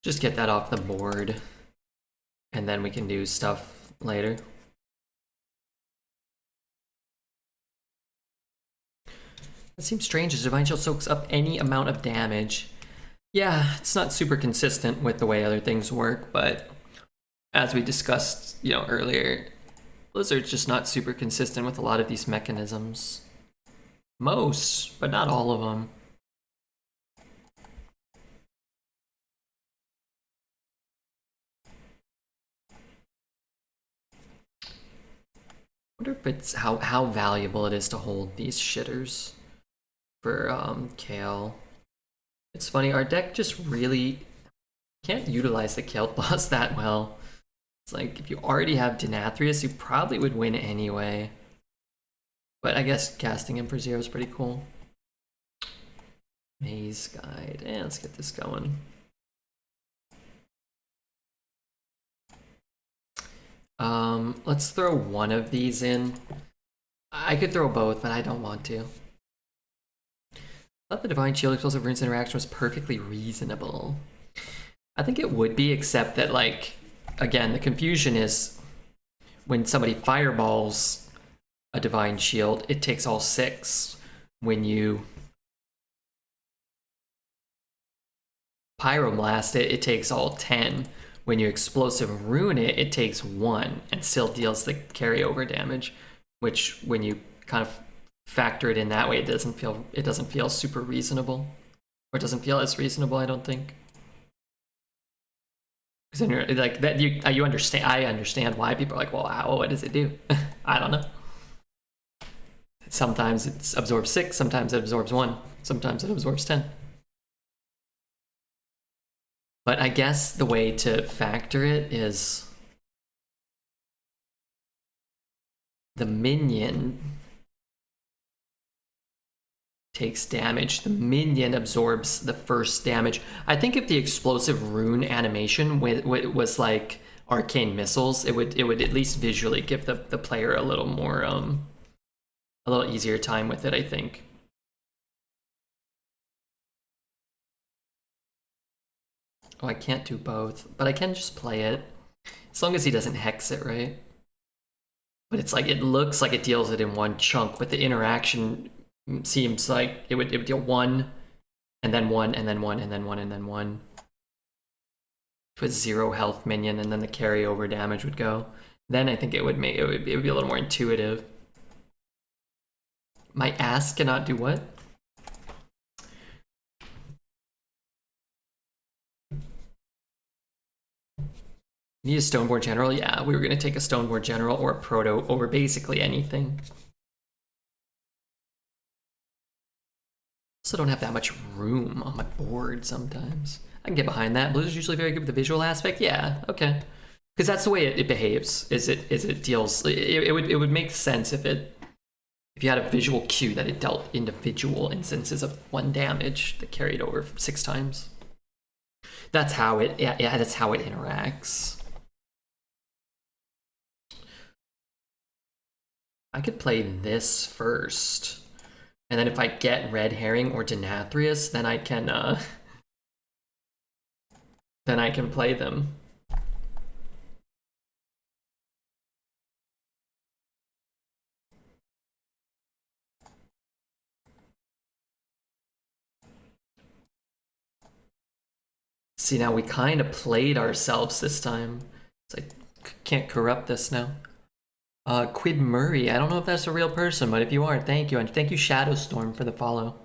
A: Just get that off the board, and then we can do stuff later. It seems strange as Divine Shield soaks up any amount of damage. Yeah, it's not super consistent with the way other things work, but as we discussed, you know, earlier, Blizzard's just not super consistent with a lot of these mechanisms. Most, but not all of them. I wonder if it's how valuable it is to hold these shitters for Kael. It's funny, our deck just really can't utilize the Kael'thas that well. It's like, if you already have Denathrius, you probably would win anyway. But I guess casting him for 0 is pretty cool. Maze Guide. Let's get this going. Let's throw one of these in. I could throw both, but I don't want to. I thought the Divine Shield Explosive Runes interaction was perfectly reasonable. I think it would be, except that, like, again, the confusion is when somebody fireballs a Divine Shield, it takes all 6. When you Pyroblast it, it takes all 10. When you Explosive Rune it, it takes 1 and still deals the carryover damage, which when you kind of factor it in that way, it doesn't feel super reasonable, or it doesn't feel as reasonable, I don't think. Because then you're like that, you understand. I understand why people are like, well, what does it do? I don't know. Sometimes it absorbs 6, sometimes it absorbs 1, sometimes it absorbs 10. But I guess the way to factor it is the minion takes damage. The minion absorbs the first damage. I think if the Explosive Rune animation was like Arcane Missiles, it would at least visually give the player a little more, a little easier time with it, I think. Oh, I can't do both, but I can just play it. As long as he doesn't hex it, right? But it's like, it looks like it deals it in one chunk, but the interaction seems like it would deal 1, and then 1, and then 1, and then 1, and then 1. To a 0 health minion, and then the carryover damage would go. Then I think it would be a little more intuitive. My ass cannot do what? Need a Stoneborn General? Yeah, we were gonna take a Stoneborn General or a Proto over basically anything. Also don't have that much room on my board sometimes. I can get behind that. Blizzard's usually very good with the visual aspect. Yeah, okay. Because that's the way it behaves. Is it deals. It would make sense if you had a visual cue that it dealt individual instances of 1 damage that carried over 6 times. That's how it that's how it interacts. I could play this first, and then if I get Red Herring or Denathrius, then I can play them. See, now we kind of played ourselves this time. It's like, can't corrupt this now. Quid Murray, I don't know if that's a real person, but if you are, thank you. And thank you, Shadowstorm, for the follow.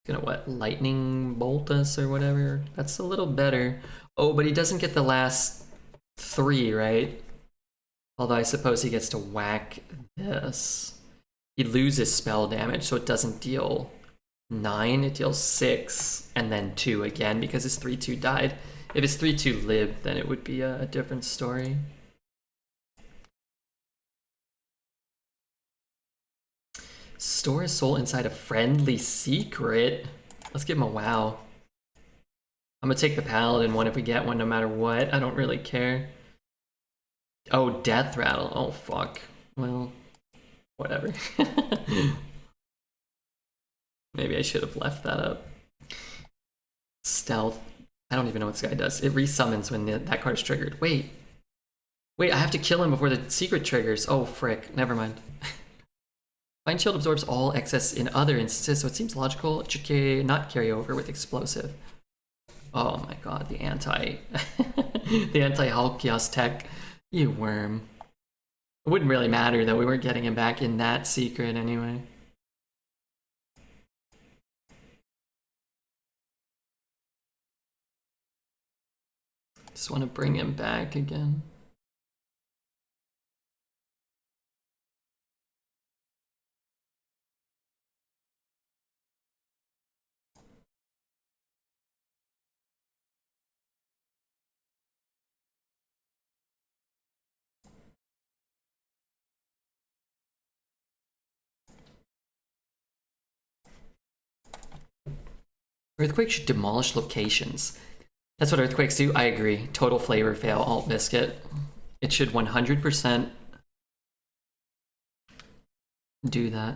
A: Gonna what, lightning bolt us or whatever? That's a little better. Oh, but he doesn't get the last 3, right? Although I suppose he gets to whack this. He loses spell damage, so it doesn't deal 9, it deals 6, and then 2 again because his 3/2 died. If his 3/2 lived, then it would be a different story. Store his soul inside a friendly secret. Let's give him a wow. I'm gonna take the paladin one if we get one, no matter what. I don't really care. Oh, death rattle. Oh, fuck. Well, whatever. Maybe I should have left that up. Stealth. I don't even know what this guy does. It resummons when that card is triggered. Wait, I have to kill him before the secret triggers. Oh, frick. Never mind. Mind Shield absorbs all excess in other instances, so it seems logical it should not carry over with Explosive. Oh my god, the anti-Halkios tech. You worm. It wouldn't really matter though, we weren't getting him back in that secret anyway. Just want to bring him back again. Earthquake should demolish locations. That's what earthquakes do. I agree. Total flavor fail, alt biscuit. It should 100% do that.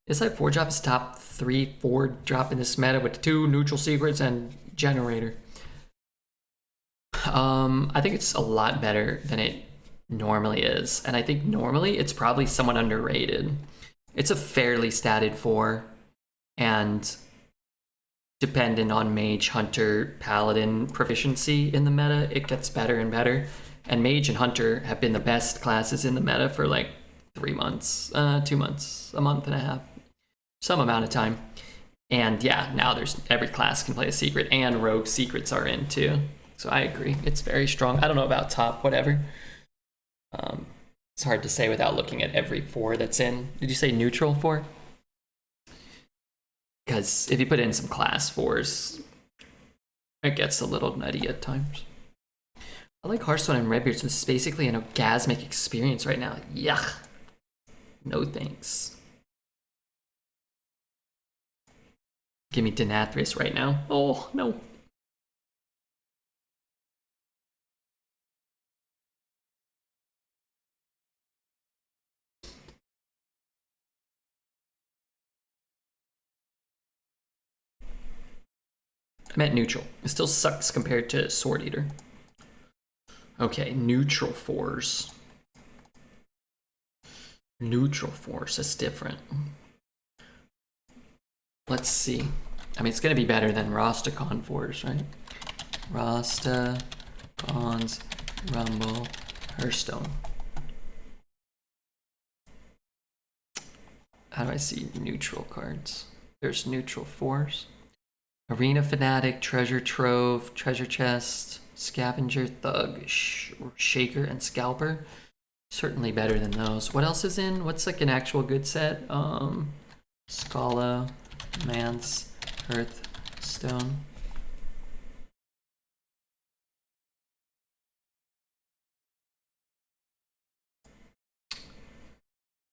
A: This like 4-drop is top 3-4 drop in this meta with 2 neutral secrets and generator. I think it's a lot better than it normally is, and I think normally it's probably somewhat underrated. It's a fairly statted 4, and dependent on Mage, Hunter, Paladin proficiency in the meta, it gets better and better. And Mage and Hunter have been the best classes in the meta for like 3 months, 2 months, a month and a half, some amount of time. And yeah, now there's every class can play a secret, and rogue secrets are in too. So I agree, it's very strong. I don't know about top, whatever. It's hard to say without looking at every 4 that's in. Did you say neutral 4? Because if you put in some class 4s, it gets a little nutty at times. I like Hearthstone and Redbeard, so this is basically an orgasmic experience right now. Yuck. No thanks. Give me Denathrius right now. Oh, no. I'm at neutral. It still sucks compared to Sword Eater. Okay, neutral 4s. Neutral 4s, that's different. Let's see. I mean, it's going to be better than Rosticon 4s, right? Rasta, Cons, Rumble, Hearthstone. How do I see neutral cards? There's neutral 4s. Arena Fanatic, Treasure Trove, Treasure Chest, Scavenger, Thug, Shaker, and Scalper. Certainly better than those. What else is in? What's like an actual good set? Scala, Mance, Hearthstone.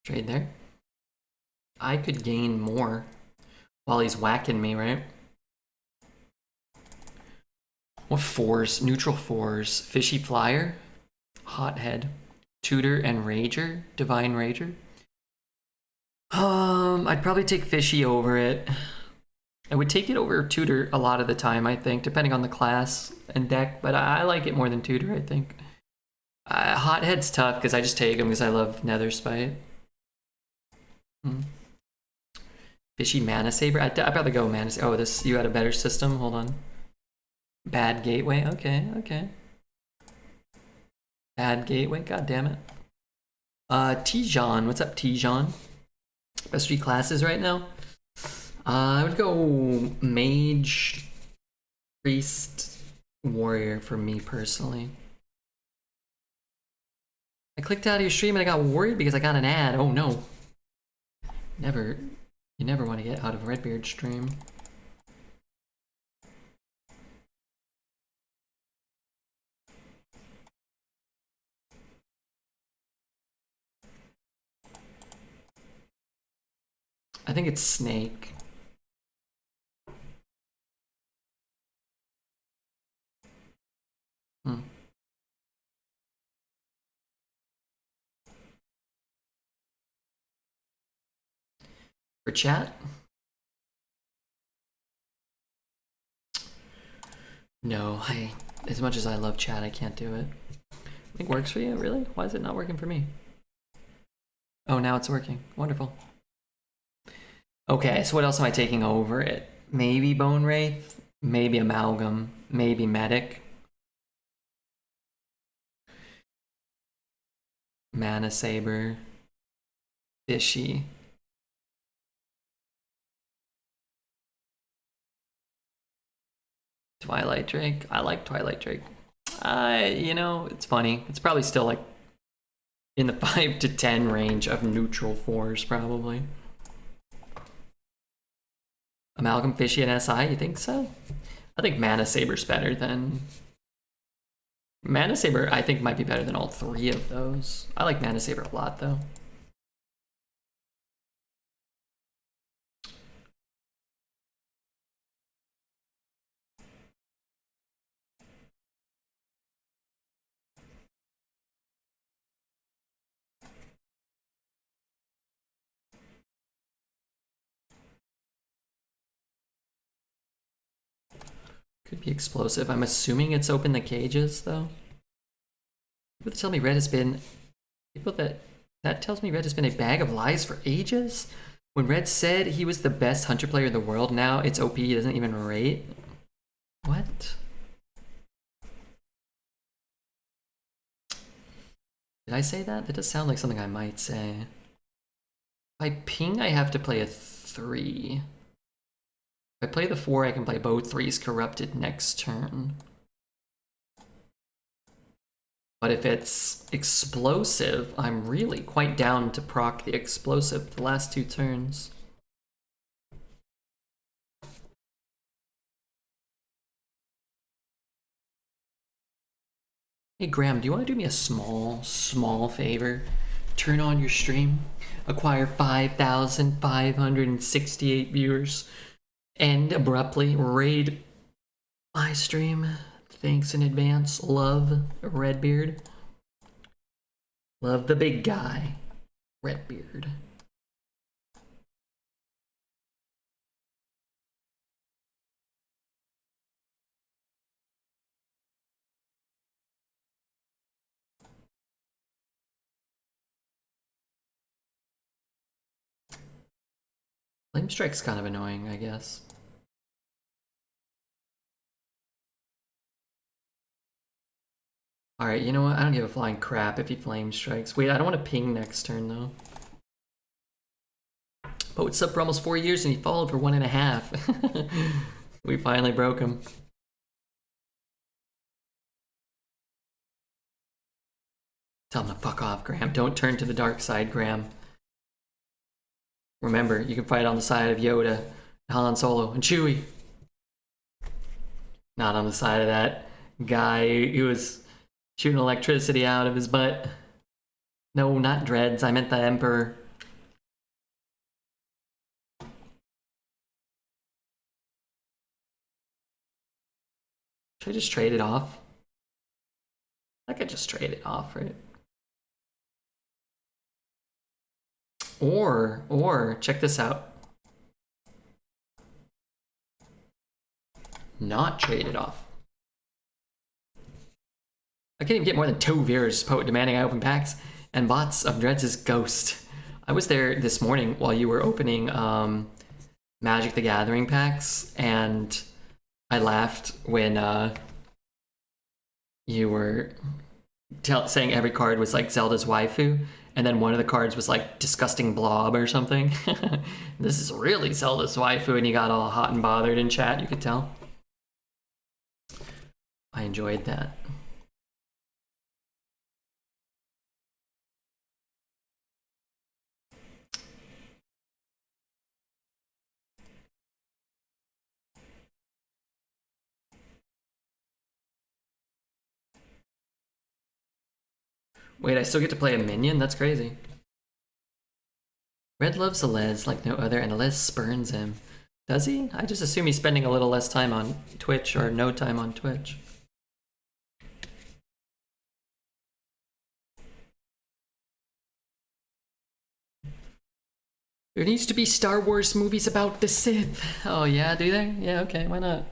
A: Trade there. I could gain more while he's whacking me, right? What 4s? Neutral 4s. Fishy Flyer, Hothead, Tutor, and Rager. Divine Rager. I'd probably take Fishy over it. I would take it over Tutor a lot of the time, I think, depending on the class and deck, but I like it more than Tutor, I think. Hothead's tough because I just take him because I love Nether Spite. Fishy Mana Saber. I'd probably go Mana Saber. Oh, this, you had a better system? Hold on. Bad Gateway. Okay, okay. Bad Gateway. God damn it. Tijan. What's up, Tijan? Best 3 classes right now? I would go Mage, Priest, Warrior for me personally. I clicked out of your stream and I got worried because I got an ad. Oh no. You never want to get out of Redbeard's stream. I think it's Snake. For chat? No, as much as I love chat, I can't do it. I think it works for you, really? Why is it not working for me? Oh, now it's working. Wonderful. Okay, so what else am I taking over it? Maybe Bone Wraith, maybe Amalgam, maybe Medic. Mana Saber, Fishy. Twilight Drake. I like Twilight Drake. You know, it's funny. It's probably still like in the 5 to 10 range of neutral 4s, probably. Amalgam, Fishy, and SI, you think so? I think Mana Saber's better than... Mana Saber, I think, might be better than all 3 of those. I like Mana Saber a lot, though. Could be explosive. I'm assuming it's open the cages though. People that tell me red has been that tells me red has been a bag of lies for ages. When Red said he was the best hunter player in the world, now it's OP, he doesn't even rate. What? Did I say that? That does sound like something I might say. By ping, I have to play a 3. If I play the 4, I can play both 3s corrupted next turn. But if it's explosive, I'm really quite down to proc the explosive the last 2 turns. Hey Graham, do you want to do me a small favor? Turn on your stream, acquire 5,568 viewers, and abruptly raid my stream. Thanks in advance. Love, Redbeard. Love the big guy, Redbeard. Flame Strike's kind of annoying, I guess. Alright, you know what? I don't give a flying crap if he Flame Strikes. Wait, I don't want to ping next turn, though. Poet sub for almost 4 years and he followed for 1.5. We finally broke him. Tell him to fuck off, Graham. Don't turn to the dark side, Graham. Remember, you can fight on the side of Yoda, Han Solo, and Chewie. Not on the side of that guy who was shooting electricity out of his butt. No, not Dreads. I meant the Emperor. Should I just trade it off? I could just trade it off, right? Or, check this out. Not trade it off. I can't even get more than 2 viewers, Poet demanding I open packs, and bots of Dreads' Ghost. I was there this morning while you were opening Magic the Gathering packs, and I laughed when you were saying every card was like Zelda's waifu, and then one of the cards was like Disgusting Blob or something. This is really Zelda's waifu, and you got all hot and bothered in chat, you could tell. I enjoyed that. Wait, I still get to play a minion? That's crazy. Red loves Alez like no other, and Alez spurns him. Does he? I just assume he's spending a little less time on Twitch, or no time on Twitch. There needs to be Star Wars movies about the Sith. Oh yeah, do they? Yeah, okay, why not?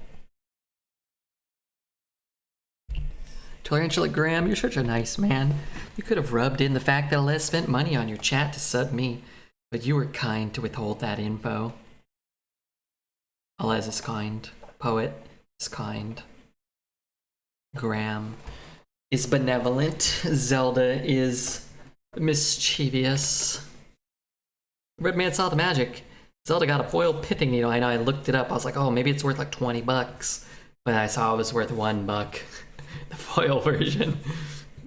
A: Tarantula Graham, you're such a nice man. You could have rubbed in the fact that Les spent money on your chat to sub me, but you were kind to withhold that info. Les is kind. Poet is kind. Graham is benevolent. Zelda is mischievous. Redman saw the magic. Zelda got a foil pithing needle. I know, I looked it up. I was like, oh, maybe it's worth like 20 bucks. But I saw it was worth $1. The foil version.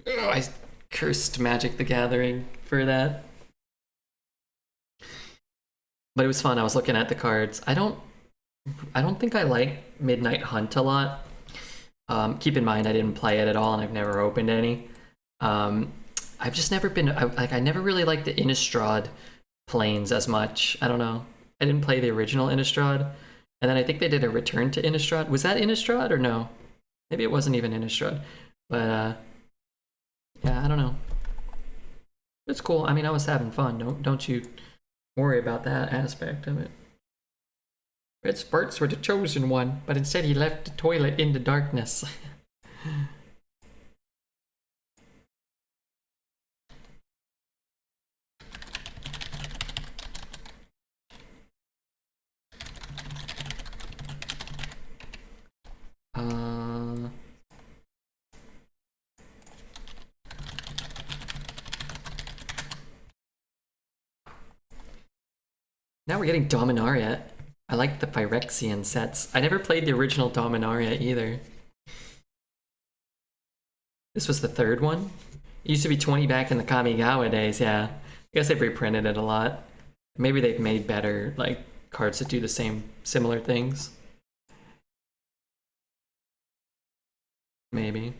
A: Oh, I cursed Magic the Gathering for that. But it was fun. I was looking at the cards. I don't think I like Midnight Hunt a lot. Keep in mind I didn't play it at all and I've never opened any. I've just never been I never really liked the Innistrad planes as much. I don't know. I didn't play the original Innistrad. And then I think they did a return to Innistrad. Was that Innistrad or no? Maybe it wasn't even Innistrad, but yeah, I don't know. It's cool. I mean, I was having fun. Don't you worry about that aspect of it. Red Sparks were the chosen one, but instead he left the toilet in the darkness. Now we're getting Dominaria. I like the Phyrexian sets. I never played the original Dominaria either. This was the third one? It used to be 20 back in the Kamigawa days, yeah. I guess they've reprinted it a lot. Maybe they've made better, like, cards that do the similar things. Maybe.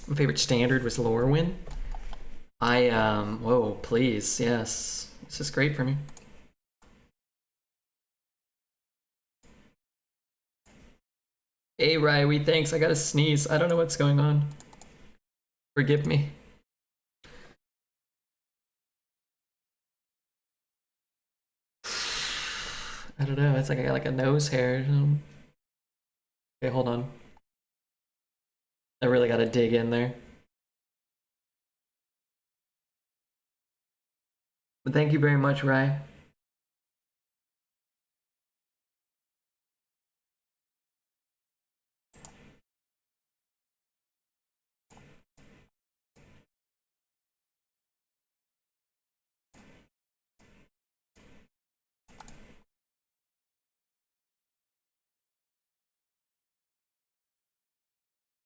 A: My favorite standard was Lorwyn. Whoa, please, yes. This is great for me. Hey, Raiwi, thanks. I gotta sneeze. I don't know what's going on. Forgive me. I don't know. It's like I got like a nose hair. Okay, hold on. I really gotta dig in there. But thank you very much, Rai.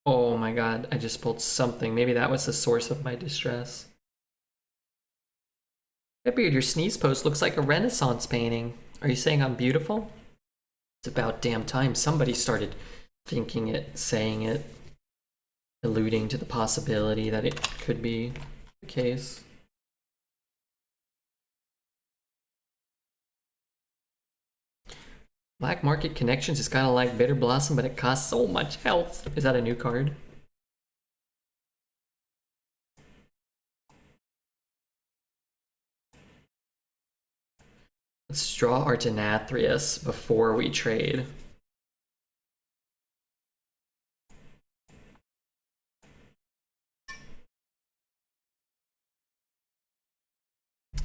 A: Oh my god, I just pulled something. Maybe that was the source of my distress. Redbeard, your sneeze post looks like a Renaissance painting. Are you saying I'm beautiful? It's about damn time somebody started thinking it, saying it, alluding to the possibility that it could be the case. Black Market Connections is kind of like Bitter Blossom, but it costs so much health. Is that a new card? Let's draw our Denathrius before we trade.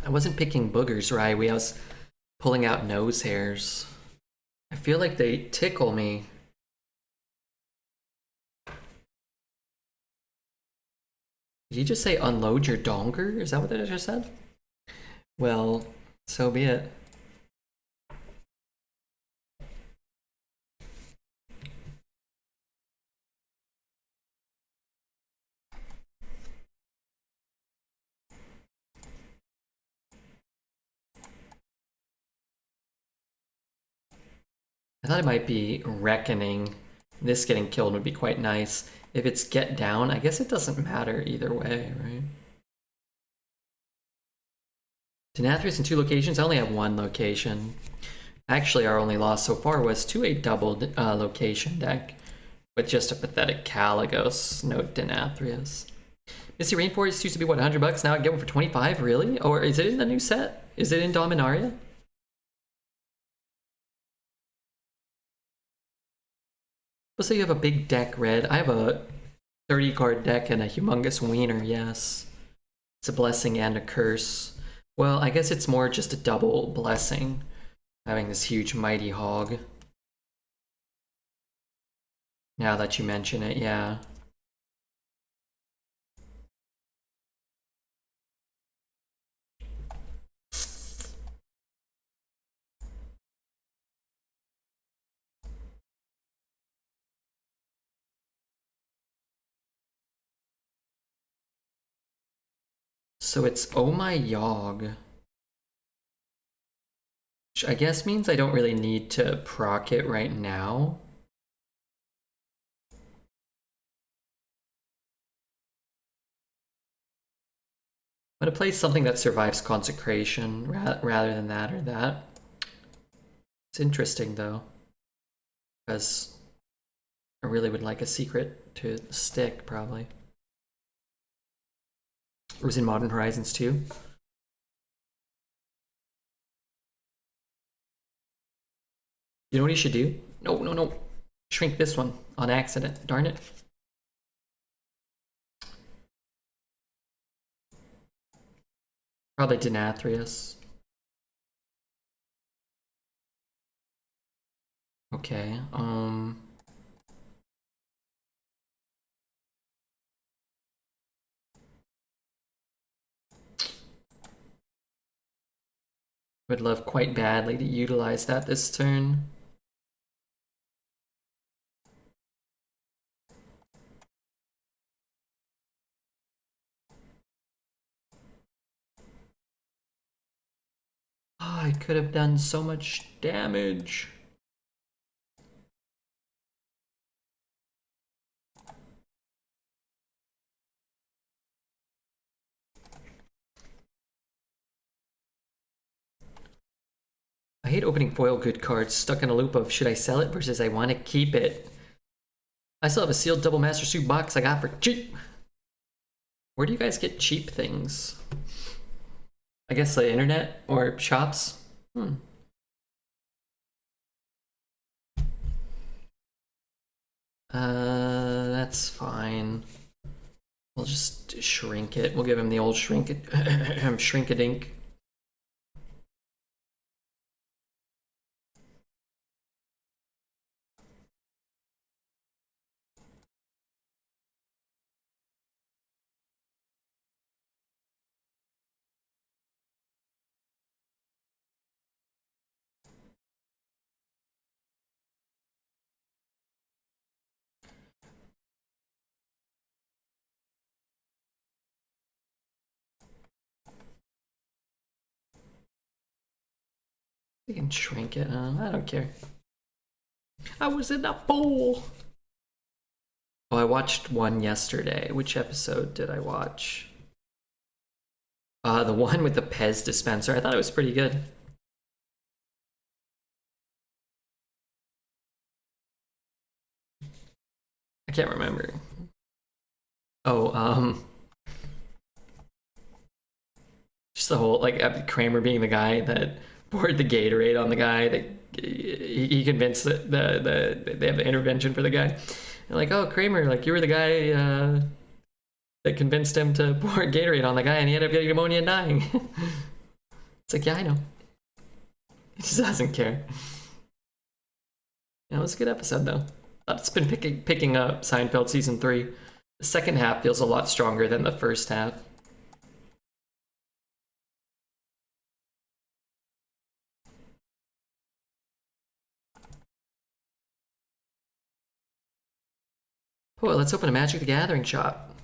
A: I wasn't picking boogers, right? I was pulling out nose hairs. I feel like they tickle me. Did you just say unload your donger? Is that what that just said? Well, so be it. I thought it might be Reckoning. This getting killed would be quite nice. If it's Get Down, I guess it doesn't matter either way, right? Denathrius in 2 locations? I only have 1 location. Actually, our only loss so far was to a double location deck with just a pathetic Kael'thas, no Denathrius. Misty Rainforest used to be, what, $100? Now I get one for 25? Really? Or is it in the new set? Is it in Dominaria? Let's say you have a big deck, Red. I have a 30 card deck and a humongous wiener, yes. It's a blessing and a curse. Well, I guess it's more just a double blessing, having this huge mighty hog. Now that you mention it, yeah. So it's Oh My Yogg. Which I guess means I don't really need to proc it right now. I'm gonna play something that survives consecration rather than that or that. It's interesting though, because I really would like a secret to stick probably. It was in Modern Horizons too. You know what you should do? No, no, no. Shrink this one on accident. Darn it. Probably Denathrius. Okay, would love quite badly to utilize that this turn. Oh, I could have done so much damage. I hate opening foil good cards, stuck in a loop of should I sell it versus I want to keep it. I still have a sealed double master suit box I got for cheap. Where do you guys get cheap things? I guess the internet or shops? That's fine. We'll just shrink it. We'll give him the old shrink-a-dink. We can shrink it. I don't care. I was in a pool. Oh, I watched one yesterday. Which episode did I watch? The one with the Pez dispenser. I thought it was pretty good. I can't remember. Oh, just the whole, like, Kramer being the guy that poured the Gatorade on the guy that he convinced that they have the intervention for the guy. And like, oh, Kramer, like, you were the guy that convinced him to pour Gatorade on the guy and he ended up getting pneumonia and dying. It's like, yeah, I know. He just doesn't care. Yeah, it was a good episode, though. It's been picking up Seinfeld season 3. The second half feels a lot stronger than the first half. Oh, let's open a Magic the Gathering shop.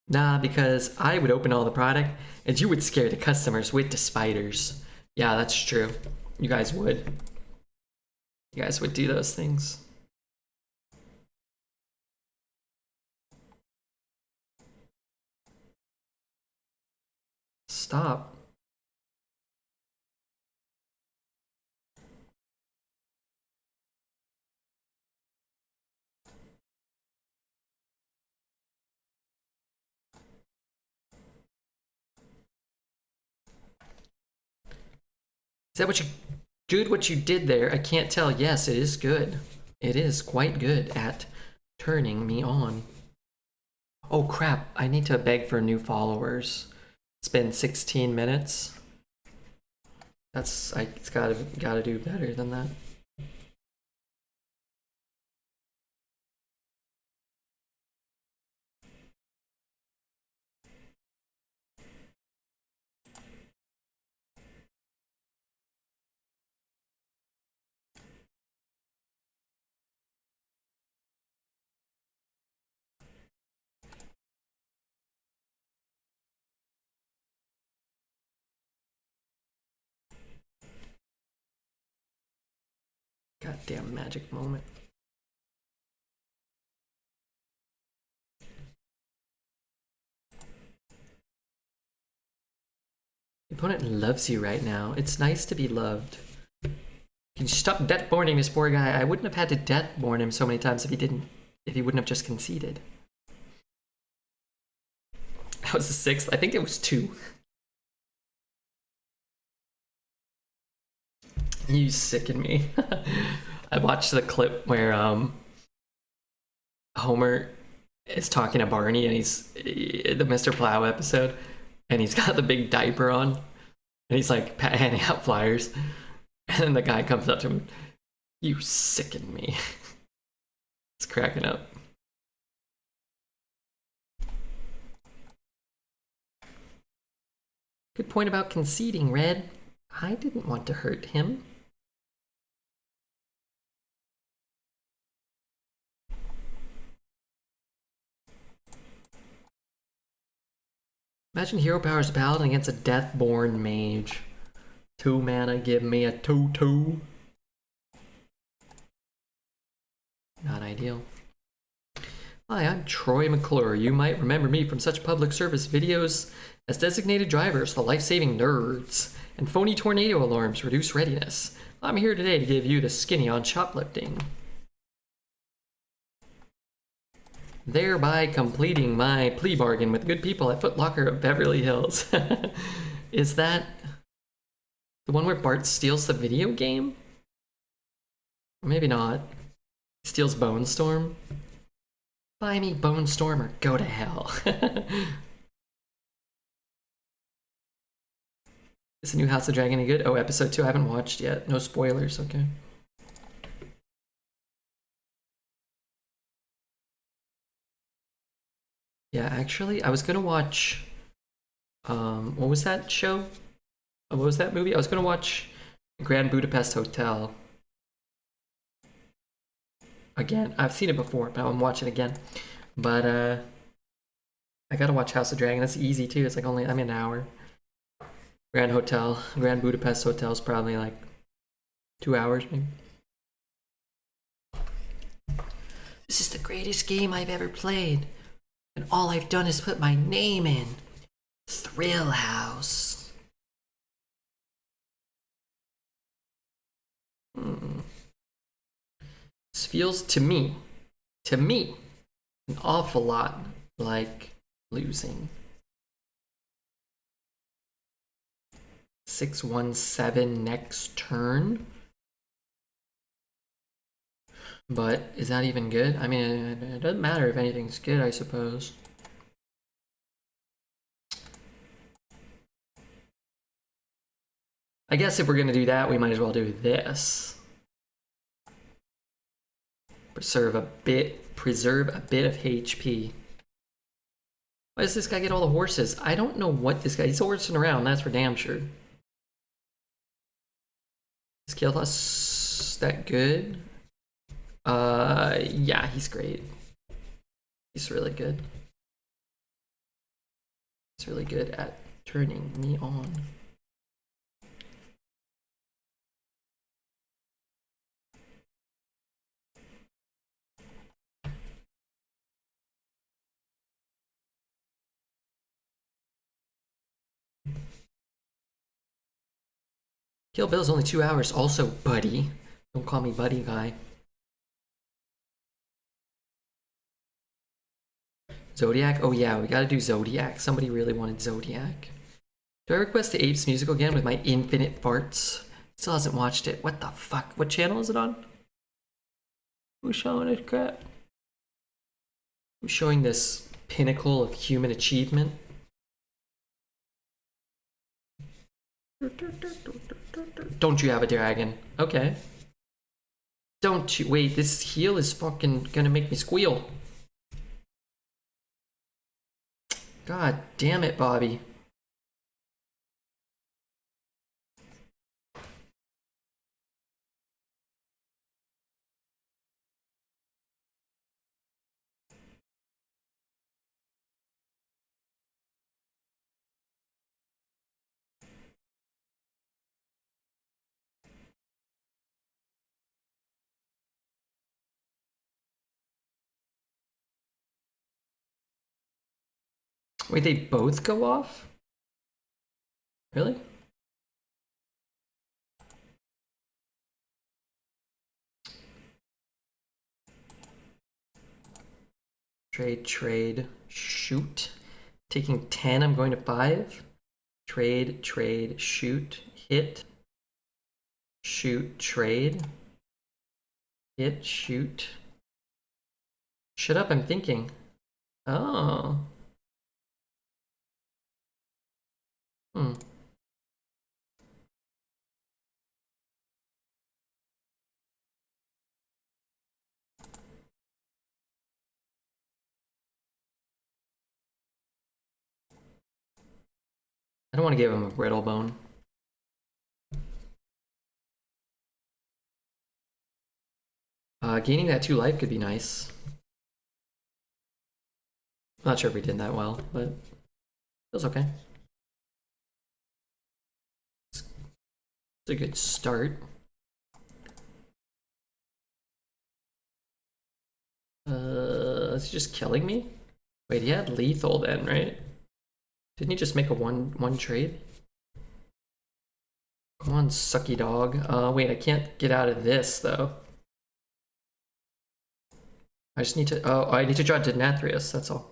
A: Nah, because I would open all the product and you would scare the customers with the spiders. Yeah, that's true. You guys would. You guys would do those things. Stop. Is that what you, dude, what you did there? I can't tell. Yes, it is good. It is quite good at turning me on. Oh crap, I need to beg for new followers. It's been 16 minutes. It's gotta do better than that. Goddamn magic moment. The opponent loves you right now. It's nice to be loved. Can you stop deathborning this poor guy? I wouldn't have had to deathborn him so many times if he wouldn't have just conceded. That was the 6th. I think it was 2. You sicken me. I watched the clip where Homer is talking to Barney, and he's the Mr. Plow episode, and he's got the big diaper on, and he's like handing out flyers, and then the guy comes up to him, "You sicken me." It's cracking up. Good point about conceding, Red. I didn't want to hurt him. Imagine hero powers paladin against a Deathborne mage. 2 mana, give me a 2/2. Not ideal. Hi, I'm Troy McClure. You might remember me from such public service videos as Designated Drivers, The Life-Saving Nerds, and Phony Tornado Alarms Reduce Readiness. I'm here today to give you the skinny on shoplifting, thereby completing my plea bargain with good people at Foot Locker of Beverly Hills. Is that the one where Bart steals the video game? Or maybe not. He steals Bone Storm. Buy me Bone Storm or go to hell. Is the new House of Dragon any good? Oh, episode 2 I haven't watched yet. No spoilers, okay. Yeah, actually, I was gonna watch, what was that show? What was that movie? I was gonna watch Grand Budapest Hotel. Again, I've seen it before, but I'm watching it again. But, I gotta watch House of Dragon. That's easy, too. It's like only, I'm an hour. Grand Budapest Hotel is probably like 2 hours, maybe. This is the greatest game I've ever played. And all I've done is put my name in. Thrill House. This feels to me, an awful lot like losing. 6/17 next turn. But is that even good? I mean, it doesn't matter if anything's good, I suppose. I guess if we're gonna do that, we might as well do this. Preserve a bit of HP. Why does this guy get all the horses? I don't know what this guy, he's horsing around, that's for damn sure. Is Kael'thas that good? Yeah, he's great. He's really good. He's really good at turning me on. Kill Bill's only 2 hours. Also, buddy. Don't call me buddy guy. Zodiac? Oh yeah, we gotta do Zodiac. Somebody really wanted Zodiac. Do I request the Apes musical again with my infinite farts? Still hasn't watched it. What the fuck? What channel is it on? Who's showing it, crap? Who's showing this pinnacle of human achievement? Don't you have a dragon? Okay. Don't you? Wait, this heal is fucking gonna make me squeal. God damn it, Bobby. Wait, they both go off? Really? Trade, shoot. Taking 10, I'm going to 5. Trade, trade, shoot, hit. Shoot, trade. Hit, shoot. Shut up, I'm thinking. Oh. Hmm. I don't want to give him a brittle bone. Gaining that 2 life could be nice. I'm not sure if we did that well, but feels okay. It's a good start. Is he just killing me? Wait, he had lethal then, right? Didn't he just make a one trade? Come on, sucky dog. Wait, I can't get out of this though. I just need to. Oh, I need to draw Denathrius. That's all.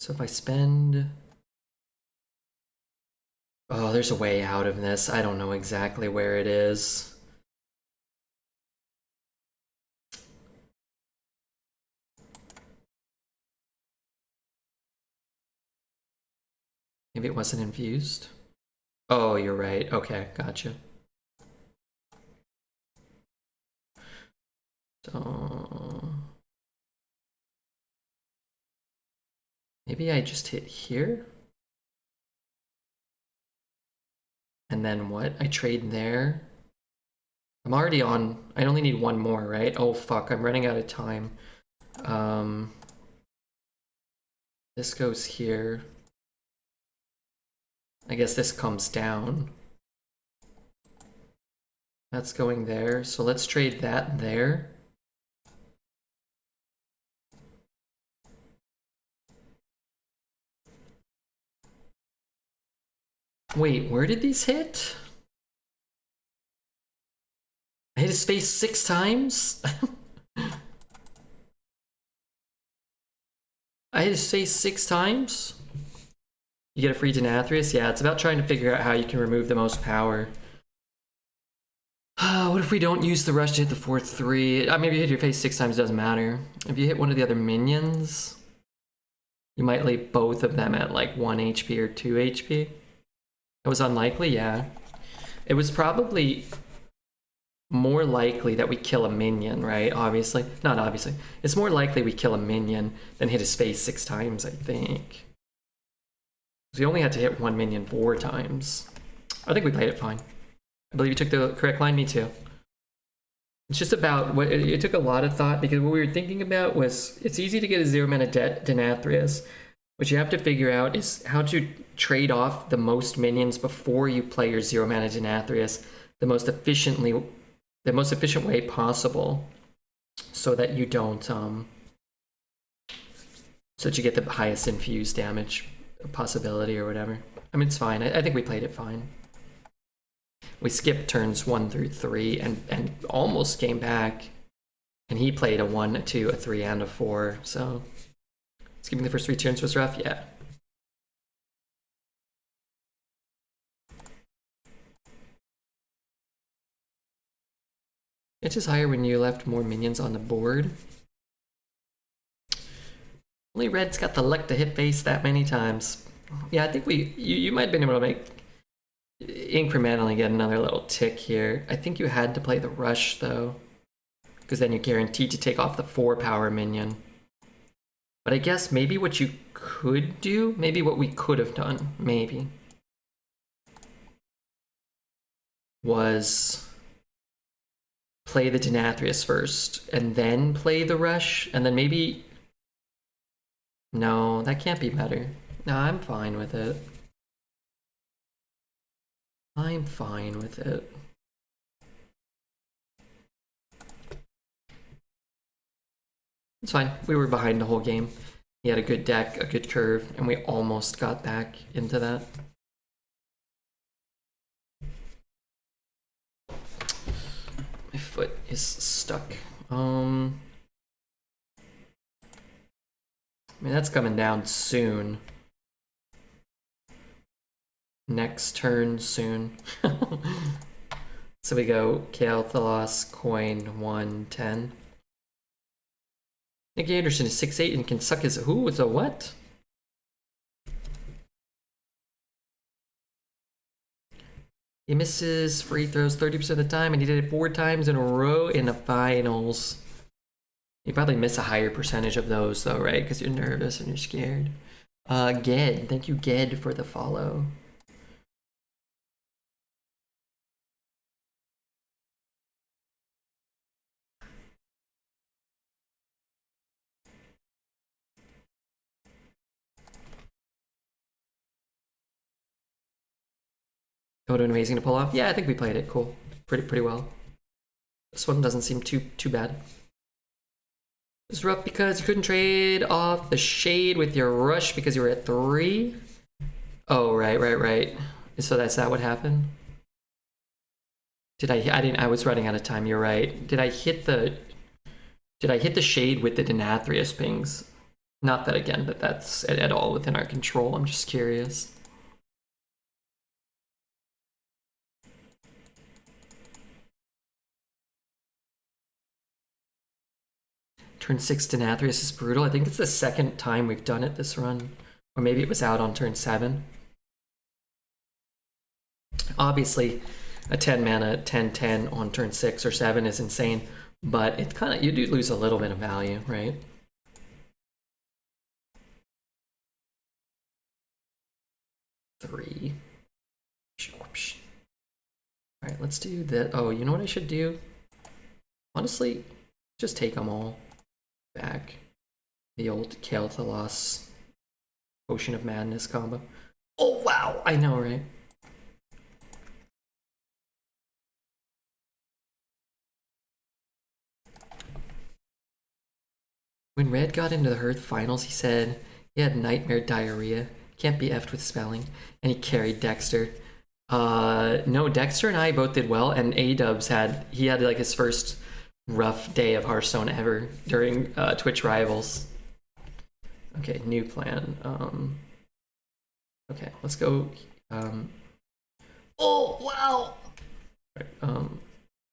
A: So if I spend. Oh, there's a way out of this. I don't know exactly where it is. Maybe it wasn't infused. Oh, you're right. Okay, gotcha. So maybe I just hit here. And then what? I trade there. I'm already on. I only need 1 more, right? Oh fuck, I'm running out of time. This goes here. I guess this comes down. That's going there. So let's trade that there. Wait, where did these hit? I hit his face 6 times? I hit his face 6 times? You get a free Denathrius? Yeah, it's about trying to figure out how you can remove the most power. What if we don't use the rush to hit the 4/3? Maybe you hit your face 6 times, doesn't matter. If you hit one of the other minions, you might leave both of them at like 1 HP or 2 HP. It was unlikely, yeah. It was probably more likely that we kill a minion, right? Obviously. Not obviously. It's more likely we kill a minion than hit his face 6 times, I think. We only had to hit 1 minion 4 times. I think we played it fine. I believe you took the correct line, me too. It's just about what it took a lot of thought, because what we were thinking about was it's easy to get a 0 mana Denathrius. What you have to figure out is how to trade off the most minions before you play your 0 mana Denathrius the most efficient way possible, so that you don't so that you get the highest infused damage possibility or whatever. It's fine. I think we played it fine. We skipped turns 1 through 3 and almost came back, and he played a 1, a 2, a 3, and a 4. So skipping the first 3 turns was rough. Yeah. It's just higher when you left more minions on the board. Only red's got the luck to hit face that many times. Yeah, I think you might have been able to make incrementally get another little tick here. I think you had to play the rush though, because then you're guaranteed to take off the 4 power minion. But I guess maybe what you could do, maybe what we could have done, maybe, was play the Denathrius first and then play the rush, and then maybe. No, that can't be better. No, I'm fine with it. I'm fine with it. It's fine. We were behind the whole game. He had a good deck, a good curve, and we almost got back into that. My foot is stuck. I mean, that's coming down soon. Next turn soon. So we go Kael'thas, coin 110. Nick Anderson is 6'8" and can suck his. Who is a what? He misses free throws 30% of the time, and he did it 4 times in a row in the finals. You probably miss a higher percentage of those, though, right? Because you're nervous and you're scared. Ged, thank you, Ged, for the follow. Would have been amazing to pull off. Yeah, I think we played it cool, pretty well. This one doesn't seem too bad. It's rough because you couldn't trade off the shade with your rush because you were at 3. Oh, right. So that's that what happened? Did I didn't. I was running out of time. You're right. Did I hit the shade with the Denathrius pings? Not that again, but that's at all within our control. I'm just curious. Turn 6 Denathrius is brutal. I think it's the second time we've done it this run. Or maybe it was out on turn 7. Obviously, a 10 mana 10/10 on turn 6 or 7 is insane, but it's kind of, you do lose a little bit of value, right? Three. Alright, let's do that. Oh, you know what I should do? Honestly, just take them all back. The old Kael'thas Potion of Madness combo. Oh, wow! I know, right? When Red got into the Hearth finals, he said he had nightmare diarrhea. Can't be effed with spelling. And he carried Dexter. No, Dexter and I both did well, and A-Dubs had like his first rough day of Hearthstone ever during Twitch Rivals. Okay, new plan. Okay, let's go. Oh, wow! Right,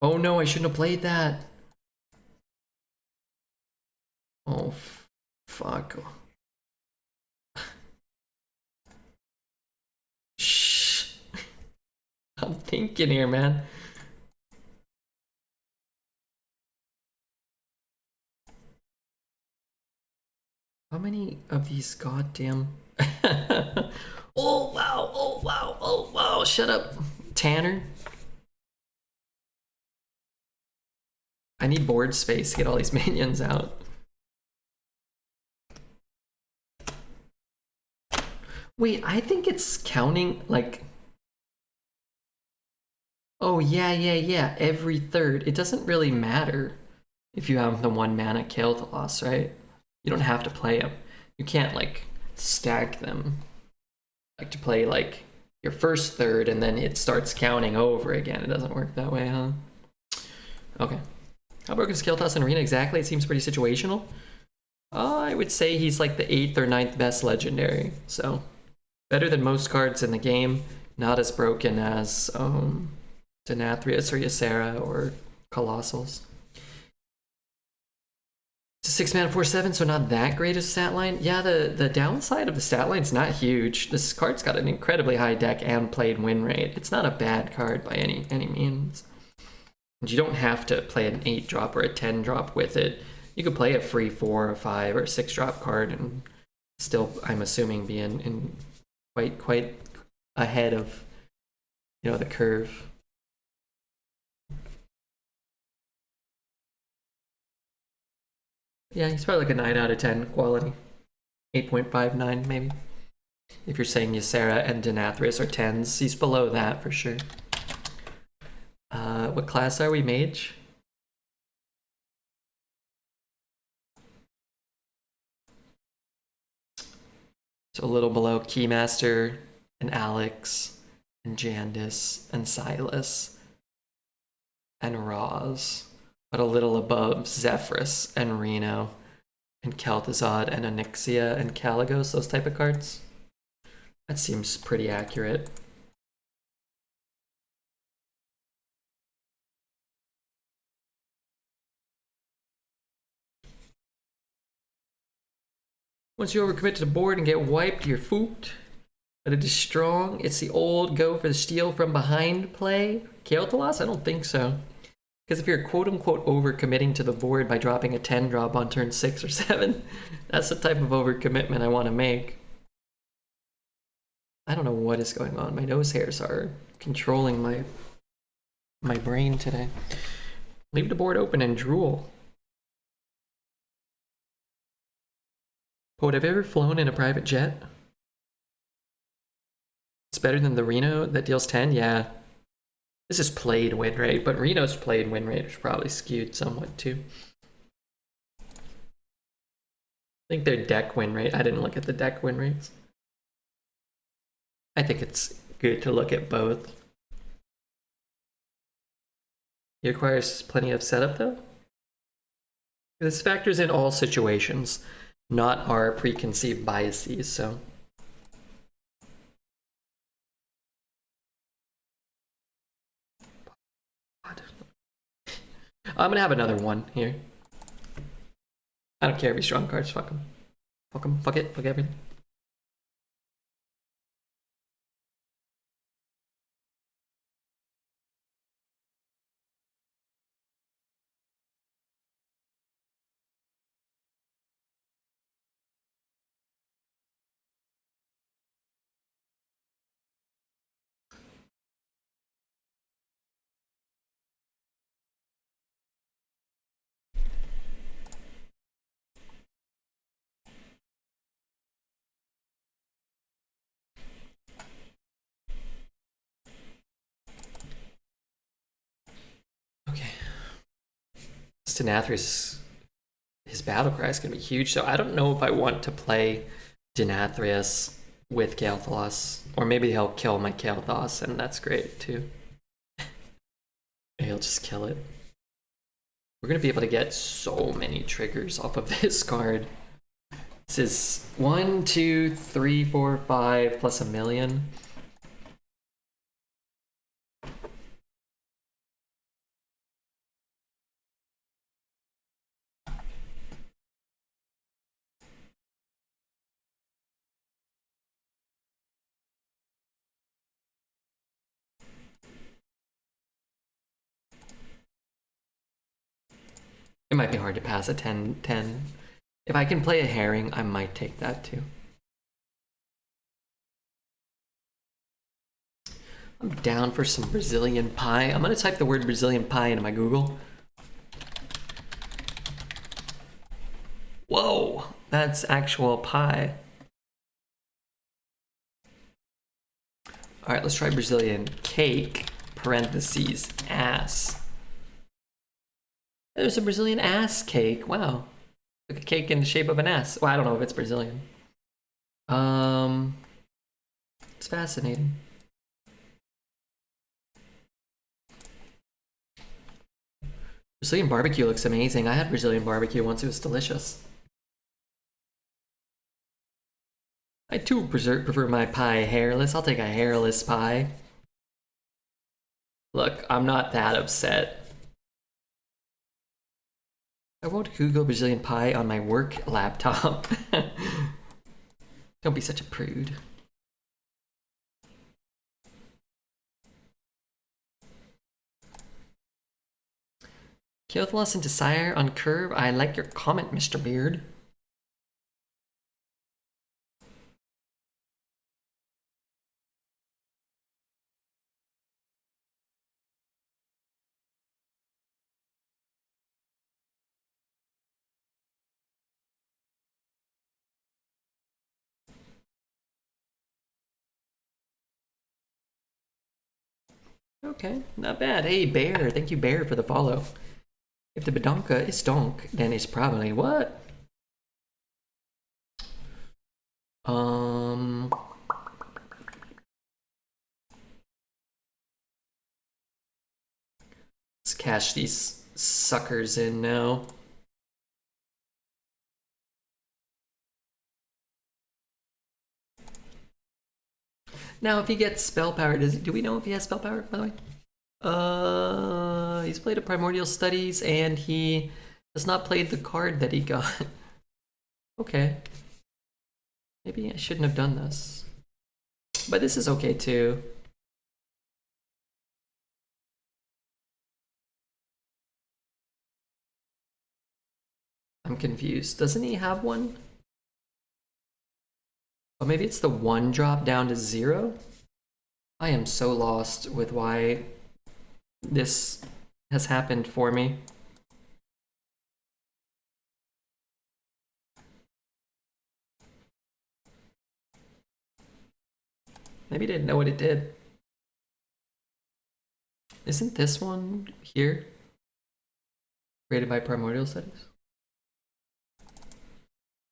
A: oh no, I shouldn't have played that. Oh, fuck. Shh. I'm thinking here, man. How many of these goddamn... Oh, wow. Oh, wow. Oh, wow. Shut up, Tanner. I need board space to get all these minions out. Wait, I think it's counting, like... Oh, yeah. Every third. It doesn't really matter if you have the 1 mana Kael'thas, right? You don't have to play them. You can't, like, stack them. Like, to play, like, your first third and then it starts counting over again. It doesn't work that way, huh? Okay. How broken is Kael'thas in Arena exactly? It seems pretty situational. I would say he's like the 8th or 9th best legendary. So, better than most cards in the game. Not as broken as Denathrius or Ysera or Colossals. It's a 6 mana 4/7, so not that great a stat line. Yeah, the downside of the stat line's not huge. This card's got an incredibly high deck and played win rate. It's not a bad card by any means. And you don't have to play an 8 drop or a 10 drop with it. You could play a free 4 or 5 or 6 drop card and still, I'm assuming, be in quite ahead of, you know, the curve. Yeah, he's probably like a 9 out of 10 quality. 8.59 maybe. If you're saying Ysera and Denathrius are 10s, he's below that for sure. What class are we, Mage? So a little below Keymaster and Alex and Jandis and Silas and Roz, but a little above Zephyrus and Reno and Kael'thas and Onyxia and Caligos, those type of cards. That seems pretty accurate. Once you overcommit to the board and get wiped, you're fooped. But it is strong. It's the old go for the steal from behind play. Kael'thas? I don't think so. Because if you're quote-unquote overcommitting to the board by dropping a 10 drop on turn 6 or 7, that's the type of overcommitment I want to make. I don't know what is going on. My nose hairs are controlling my brain today. Leave the board open and drool. Poet, have you ever flown in a private jet? It's better than the Reno that deals 10? Yeah. This is played win rate, but Reno's played win rate is probably skewed somewhat too. I think their deck win rate, I didn't look at the deck win rates. I think it's good to look at both. It requires plenty of setup though. This factors in all situations, not our preconceived biases, so. I'm gonna have another one here. I don't care if he's strong cards, fuck him. Fuck him, fuck it, fuck everything. Okay. Denathrius, his battle cry is going to be huge, so I don't know if I want to play Denathrius with Kael'thas, or maybe he'll kill my Kael'thas, and that's great too. He'll just kill it. We're going to be able to get so many triggers off of this card. This is 1, 2, 3, 4, 5 plus a million. It might be hard to pass a 10-10. If I can play a herring, I might take that too. I'm down for some Brazilian pie. I'm gonna type the word Brazilian pie into my Google. Whoa, that's actual pie. All right, let's try Brazilian cake, parentheses, ass. There's a Brazilian ass cake. Wow. Like a cake in the shape of an ass. Well, I don't know if it's Brazilian. It's fascinating. Brazilian barbecue looks amazing. I had Brazilian barbecue once. It was delicious. I too prefer my pie hairless. I'll take a hairless pie. Look, I'm not that upset. I won't Google Brazilian pie on my work laptop. Don't be such a prude. Kael'thas into Sire on curve. I like your comment, Mr. Beard. Okay, not bad. Hey, Bear. Thank you, Bear, for the follow. If the Bedonka is donk, then it's probably what? Let's cash these suckers in now. Now, if he gets spell power, do we know if he has spell power, by the way? He's played a Primordial Studies, and he has not played the card that he got. Okay. Maybe I shouldn't have done this. But this is okay, too. I'm confused. Doesn't he have one? Oh, maybe it's the 1-drop down to 0? I am so lost with why this has happened for me. Maybe didn't know what it did. Isn't this one here created by Primordial Studies?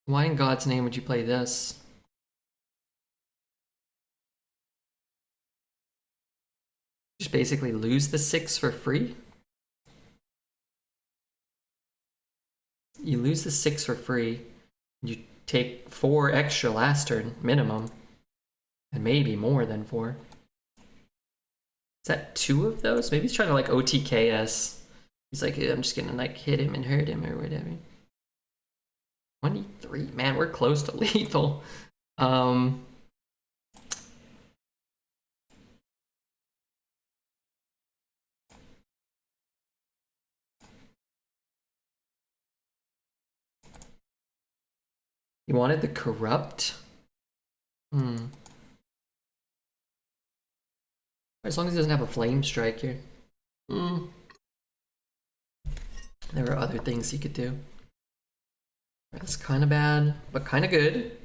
A: Why in God's name would you play this? Just basically lose the 6 for free? You lose the 6 for free. You take 4 extra last turn, minimum. And maybe more than 4. Is that 2 of those? Maybe he's trying to like OTKS. He's like, I'm just gonna like hit him and hurt him or whatever. 23. Man, we're close to lethal. He wanted the corrupt? As long as he doesn't have a flame strike here. There were other things he could do. That's kind of bad, but kind of good.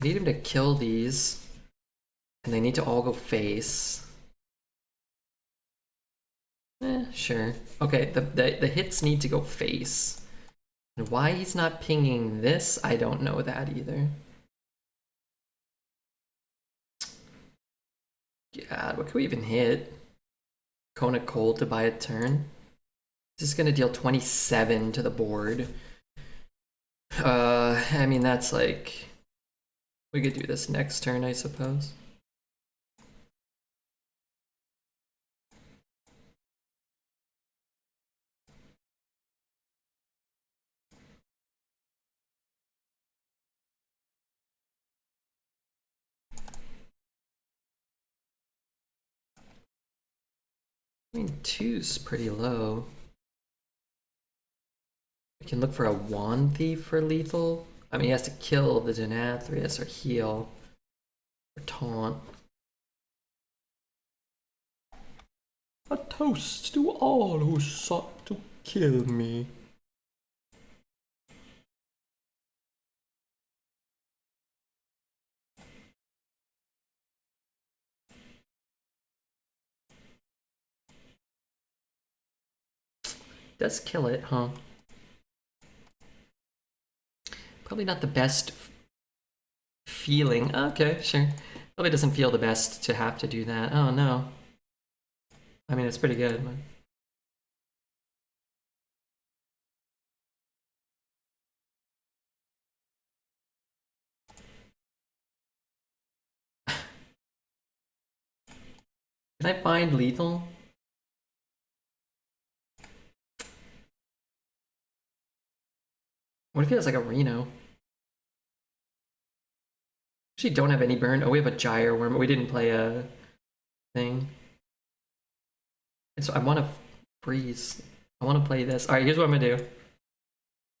A: I need him to kill these. And they need to all go face. Sure. Okay, the hits need to go face. And why he's not pinging this, I don't know that either. God, what can we even hit? Kona Cold to buy a turn? This is gonna deal 27 to the board. I mean, that's like... We could do this next turn, I suppose. I mean, 2's pretty low. We can look for a Wand Thief for lethal. I mean, he has to kill the Denathrius or heal or taunt. A toast to all who sought to kill me. Does kill it, huh? Probably not the best feeling. Okay, sure. Probably doesn't feel the best to have to do that. Oh no. I mean, it's pretty good, but... Can I find lethal? What if he has like a Reno? Actually, don't have any burn. Oh, we have a Gyre Worm. We didn't play a thing. And so I want to freeze. I want to play this. All right, here's what I'm gonna do.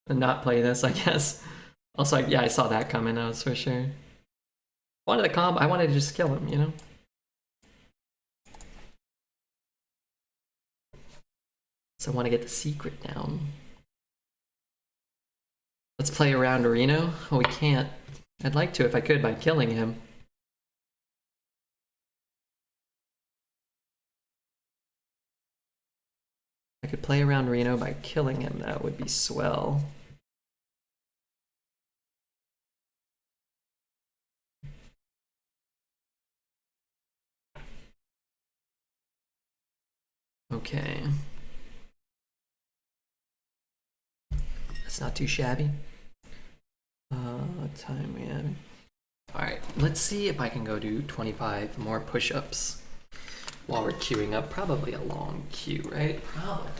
A: And not play this, I guess. Also, yeah, I saw that coming. That was for sure. Wanted a combo. I wanted to just kill him, you know. So I want to get the secret down. Let's play around Reno. Oh, we can't. I'd like to if I could by killing him. I could play around Reno by killing him. That would be swell. Okay. That's not too shabby. What time we have? Alright, let's see if I can go do 25 more push-ups while we're queuing up. Probably a long queue, right? Probably.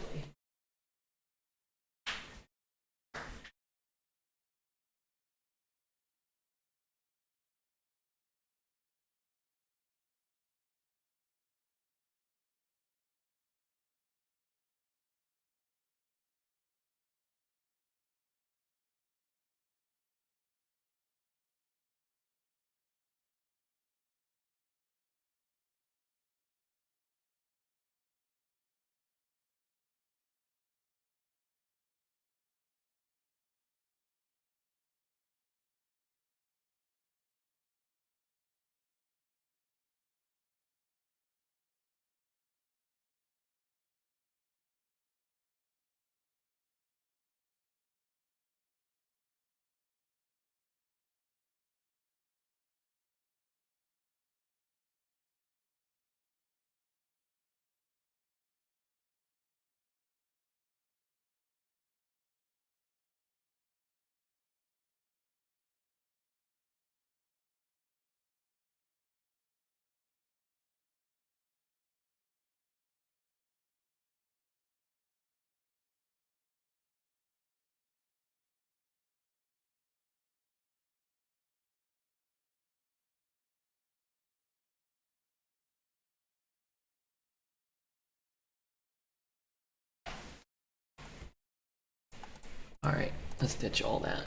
A: Alright, let's ditch all that.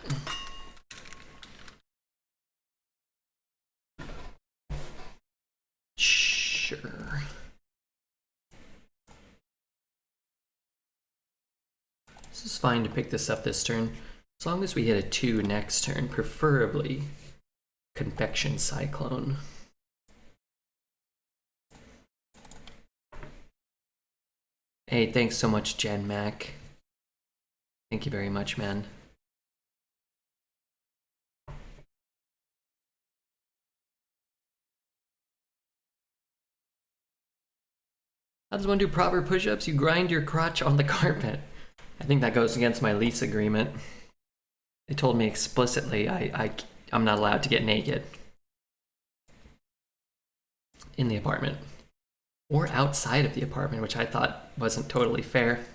A: Sure. This is fine to pick this up this turn, as long as we hit a 2 next turn, preferably Confection Cyclone. Hey, thanks so much, Jen Mac. Thank you very much, man. How does one do proper push-ups? You grind your crotch on the carpet. I think that goes against my lease agreement. They told me explicitly I'm not allowed to get naked in the apartment. Or outside of the apartment, which I thought wasn't totally fair.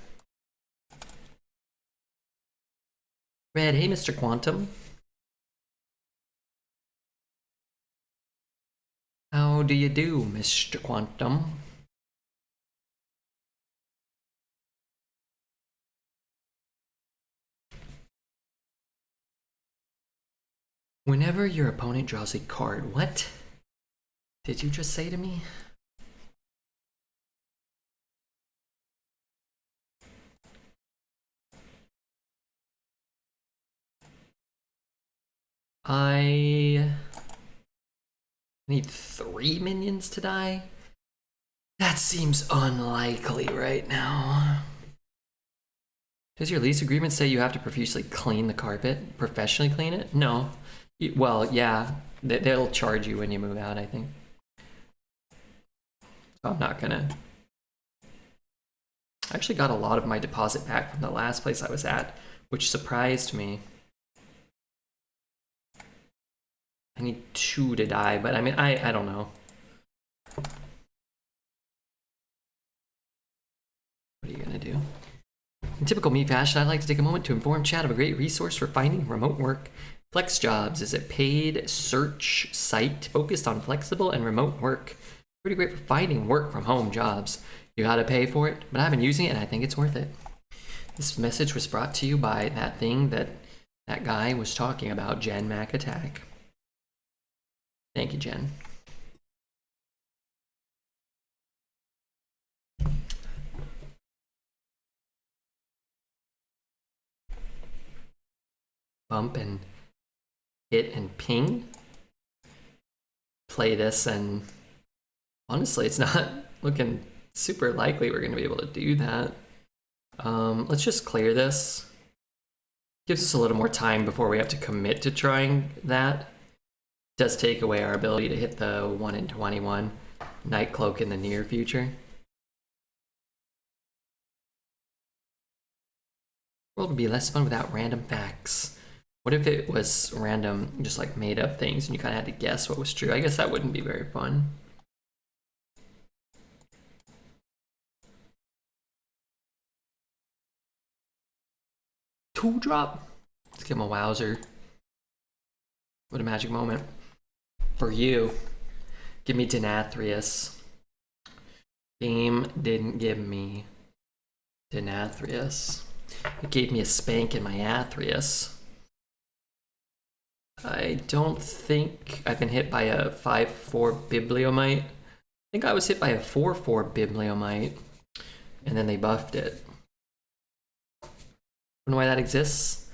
A: Red, hey Mr. Quantum. How do you do, Mr. Quantum? Whenever your opponent draws a card, what did you just say to me? I need 3 minions to die? That seems unlikely right now. Does your lease agreement say you have to profusely clean the carpet? Professionally clean it? No. Well, yeah. They'll charge you when you move out, I think. So I'm not gonna... I actually got a lot of my deposit back from the last place I was at, which surprised me. I need 2 to die, but I mean, I don't know. What are you gonna do? In typical me fashion, I'd like to take a moment to inform chat of a great resource for finding remote work. FlexJobs is a paid search site focused on flexible and remote work. Pretty great for finding work from home jobs. You gotta pay for it, but I've been using it and I think it's worth it. This message was brought to you by that thing that guy was talking about, Jen Mac Attack. Thank you, Jen. Bump and hit and ping. Play this, and honestly, it's not looking super likely we're going to be able to do that. Let's just clear this. Gives us a little more time before we have to commit to trying that. Does take away our ability to hit the 1 in 21 Night Cloak in the near future. World would be less fun without random facts. What if it was random, just like made up things, and you kind of had to guess what was true? I guess that wouldn't be very fun. Tool drop? Let's give him a wowzer. What a magic moment. For you, give me Denathrius. Game didn't give me Denathrius. It gave me a spank in my Athrius. I don't think I've been hit by a 5/4 Bibliomite. I think I was hit by a 4/4 Bibliomite, and then they buffed it. I don't know why that exists.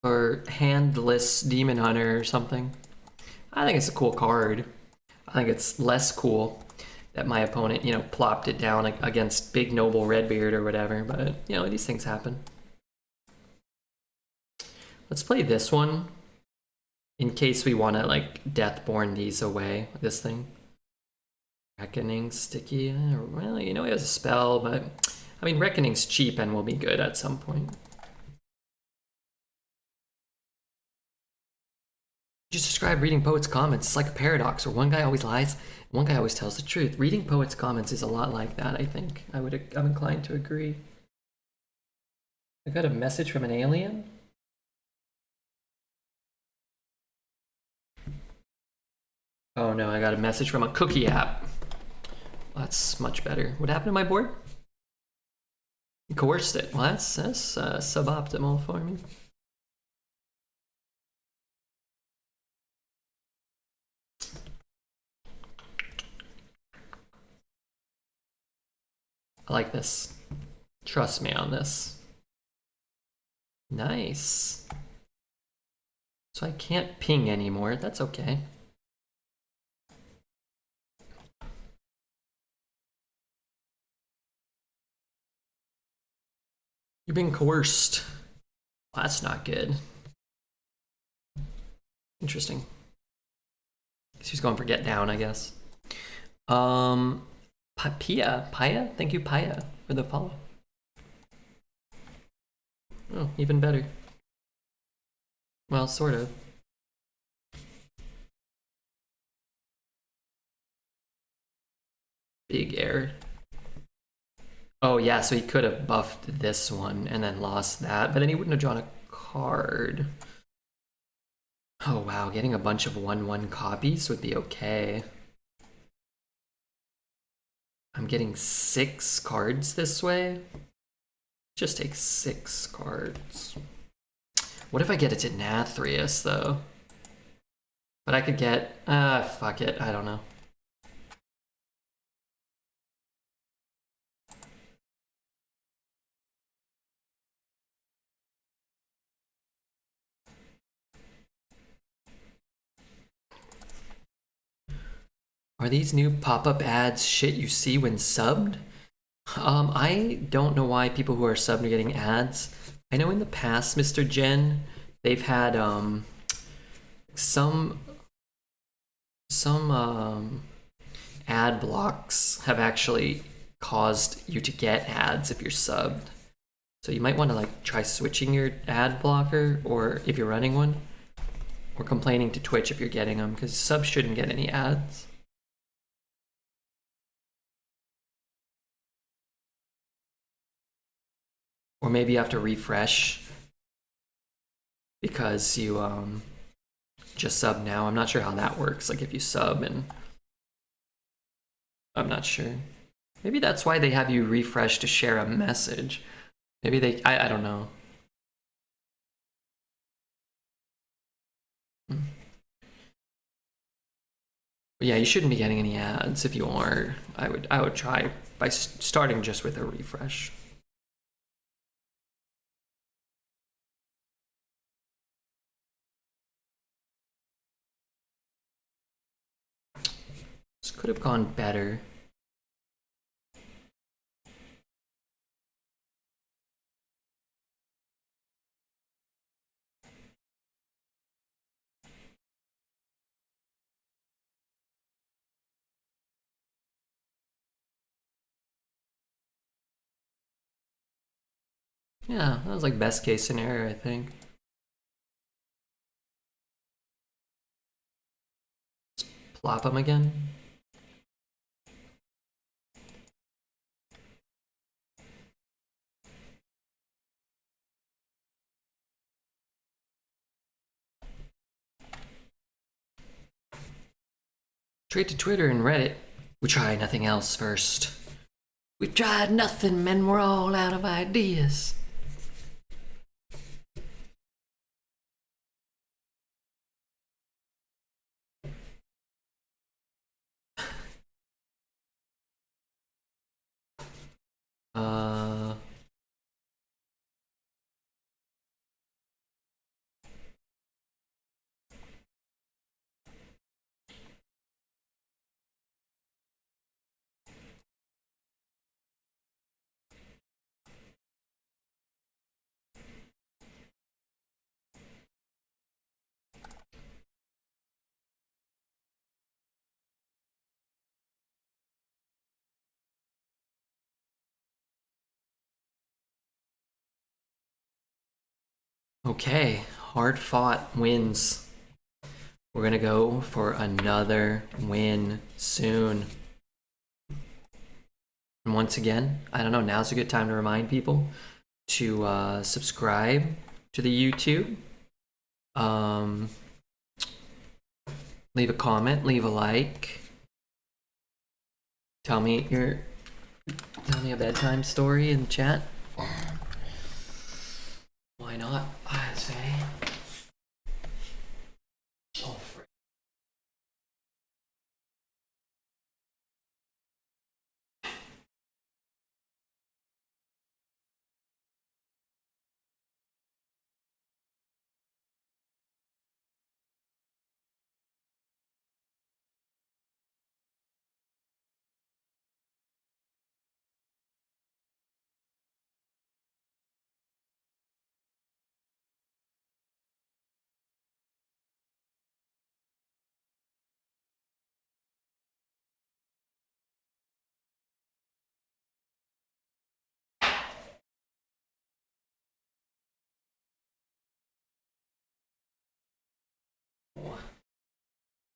A: Or Handless Demon Hunter or something. I think it's a cool card. I think it's less cool that my opponent, you know, plopped it down against Big Noble Redbeard or whatever, but, you know, these things happen. Let's play this one in case we want to, like, Deathborne these away, this thing. Reckoning, sticky, well, you know, he has a spell, but, I mean, Reckoning's cheap and will be good at some point. Just describe reading poets' comments. It's like a paradox where one guy always lies, one guy always tells the truth. Reading poets' comments is a lot like that, I think. I'm inclined to agree. I got a message from an alien? Oh no, I got a message from a cookie app. Well, that's much better. What happened to my board? You coerced it. Well, that's suboptimal for me. I like this. Trust me on this. Nice. So I can't ping anymore. That's okay. You've been coerced. Well, that's not good. Interesting. She's going for get down, I guess. Pia? Thank you, Pia, for the follow. Oh, even better. Well, sort of. Big error. Oh yeah, so he could have buffed this one and then lost that, but then he wouldn't have drawn a card. Oh wow, getting a bunch of 1/1 copies would be okay. I'm getting 6 cards this way. Just take 6 cards. What if I get it to Denathrius though? But I could get, fuck it, I don't know. Are these new pop-up ads shit you see when subbed? I don't know why people who are subbed are getting ads. I know in the past, Mr. Jen, they've had some ad blocks have actually caused you to get ads if you're subbed. So you might want to like try switching your ad blocker, or if you're running one, or complaining to Twitch if you're getting them, because subs shouldn't get any ads. Or maybe you have to refresh because you just sub now. I'm not sure how that works. Like if you sub and I'm not sure. Maybe that's why they have you refresh to share a message. Maybe they, I don't know. But yeah, you shouldn't be getting any ads. If you are, I would try by starting just with a refresh. This could have gone better. Yeah, that was like best case scenario, I think. Plop him again. Straight to Twitter and Reddit. We try nothing else first. We've tried nothing, men. We're all out of ideas. Okay, hard fought wins. We're gonna go for another win soon. And once again, I don't know, now's a good time to remind people to subscribe to the YouTube. Leave a comment, leave a like. Tell me a bedtime story in chat. Why not? I'd say. Oh, frick.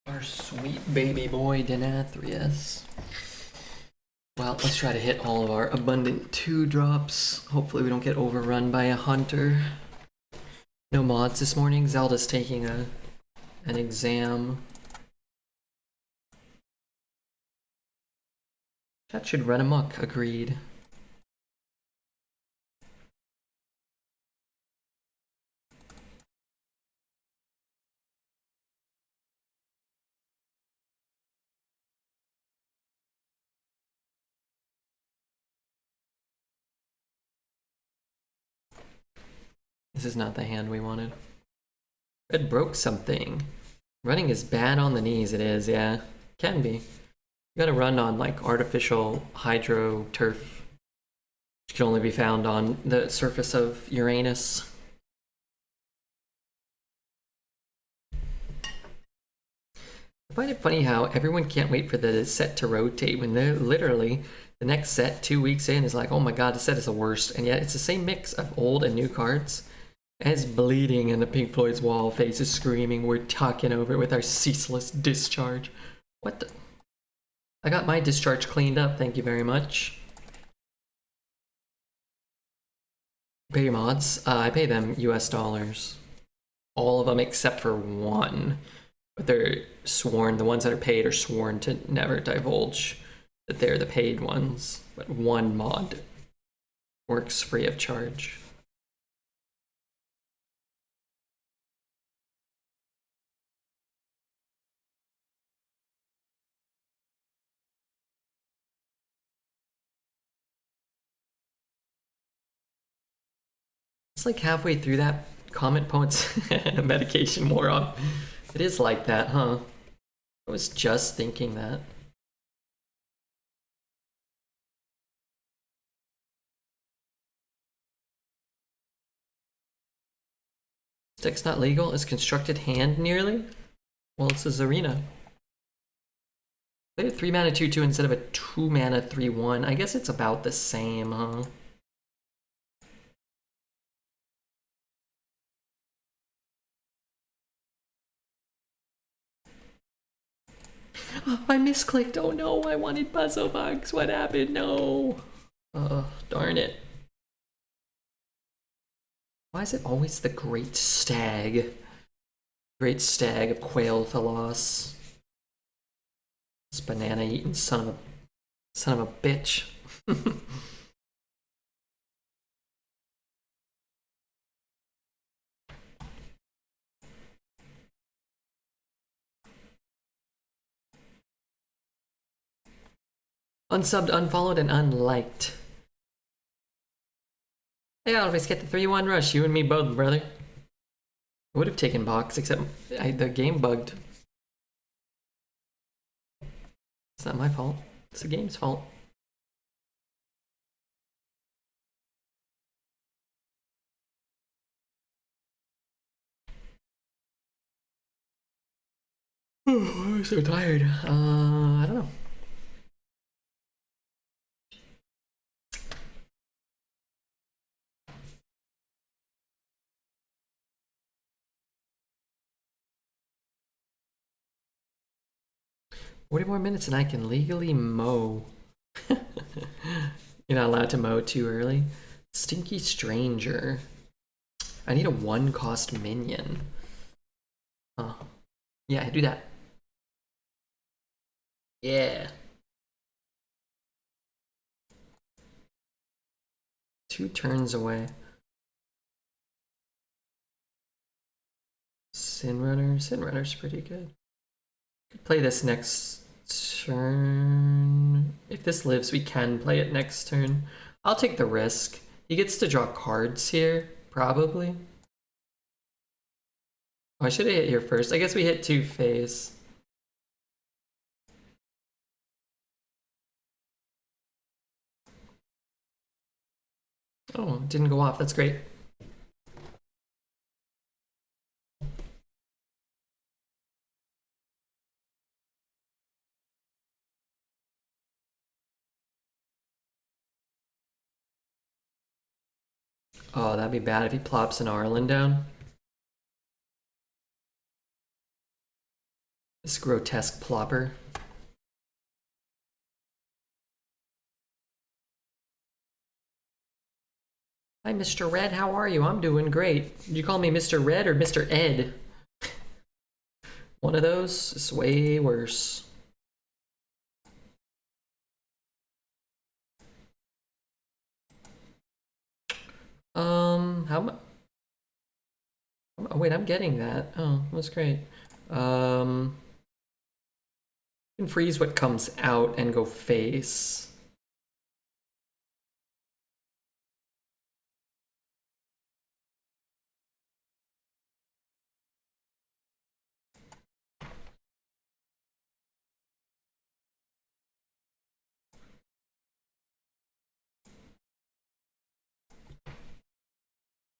A: Our sweet baby boy Denathrius. Well, let's try to hit all of our abundant 2-drops. Hopefully we don't get overrun by a hunter. No mods this morning. Zelda's taking an exam. That should run amok, agreed. This is not the hand we wanted. It broke something. Running is bad on the knees, it is, yeah. Can be. You gotta run on like artificial hydro turf, which can only be found on the surface of Uranus. I find it funny how everyone can't wait for the set to rotate when they're literally the next set 2 weeks in is like, oh my god, the set is the worst, and yet it's the same mix of old and new cards. And it's bleeding and the Pink Floyd's wall face is screaming, we're talking over it with our ceaseless discharge. What the? I got my discharge cleaned up, thank you very much. Pay your mods? I pay them US dollars. All of them except for one. But they're sworn, the ones that are paid are sworn to never divulge that they're the paid ones. But one mod works free of charge. It's like halfway through that comment poet's medication wore off. It is like that, huh? I was just thinking that. This deck's not legal. Is constructed hand nearly? Well, it's a Zarina. Played a 3 mana 2/2 instead of a 2 mana 3/1. I guess it's about the same, huh? I misclicked. Oh no, I wanted puzzle bugs. What happened? No. Oh, darn it. Why is it always the Great Stag? Great Stag of Kael'thas. This banana eating son of a bitch. Unsubbed, unfollowed, and unliked. Hey, I'll always get the 3-1 rush. You and me both, brother. I would have taken box, except the game bugged. It's not my fault. It's the game's fault. I'm so tired. I don't know. Forty more minutes and I can legally mow. You're not allowed to mow too early. Stinky Stranger. I need a 1-cost minion. Oh. Yeah, do that. Yeah. 2 turns away. Sin Runner's pretty good. Could play this next turn. If this lives, we can play it next turn. I'll take the risk. He gets to draw cards here, probably. Oh, I should have hit here first. I guess we hit 2 phase. Oh, it didn't go off. That's great. Oh, that'd be bad if he plops an Arlen down. This grotesque plopper. Hi, Mr. Red. How are you? I'm doing great. Did you call me Mr. Red or Mr. Ed? One of those is way worse. How much? Oh, wait, I'm getting that. Oh, that's great. You can freeze what comes out and go face.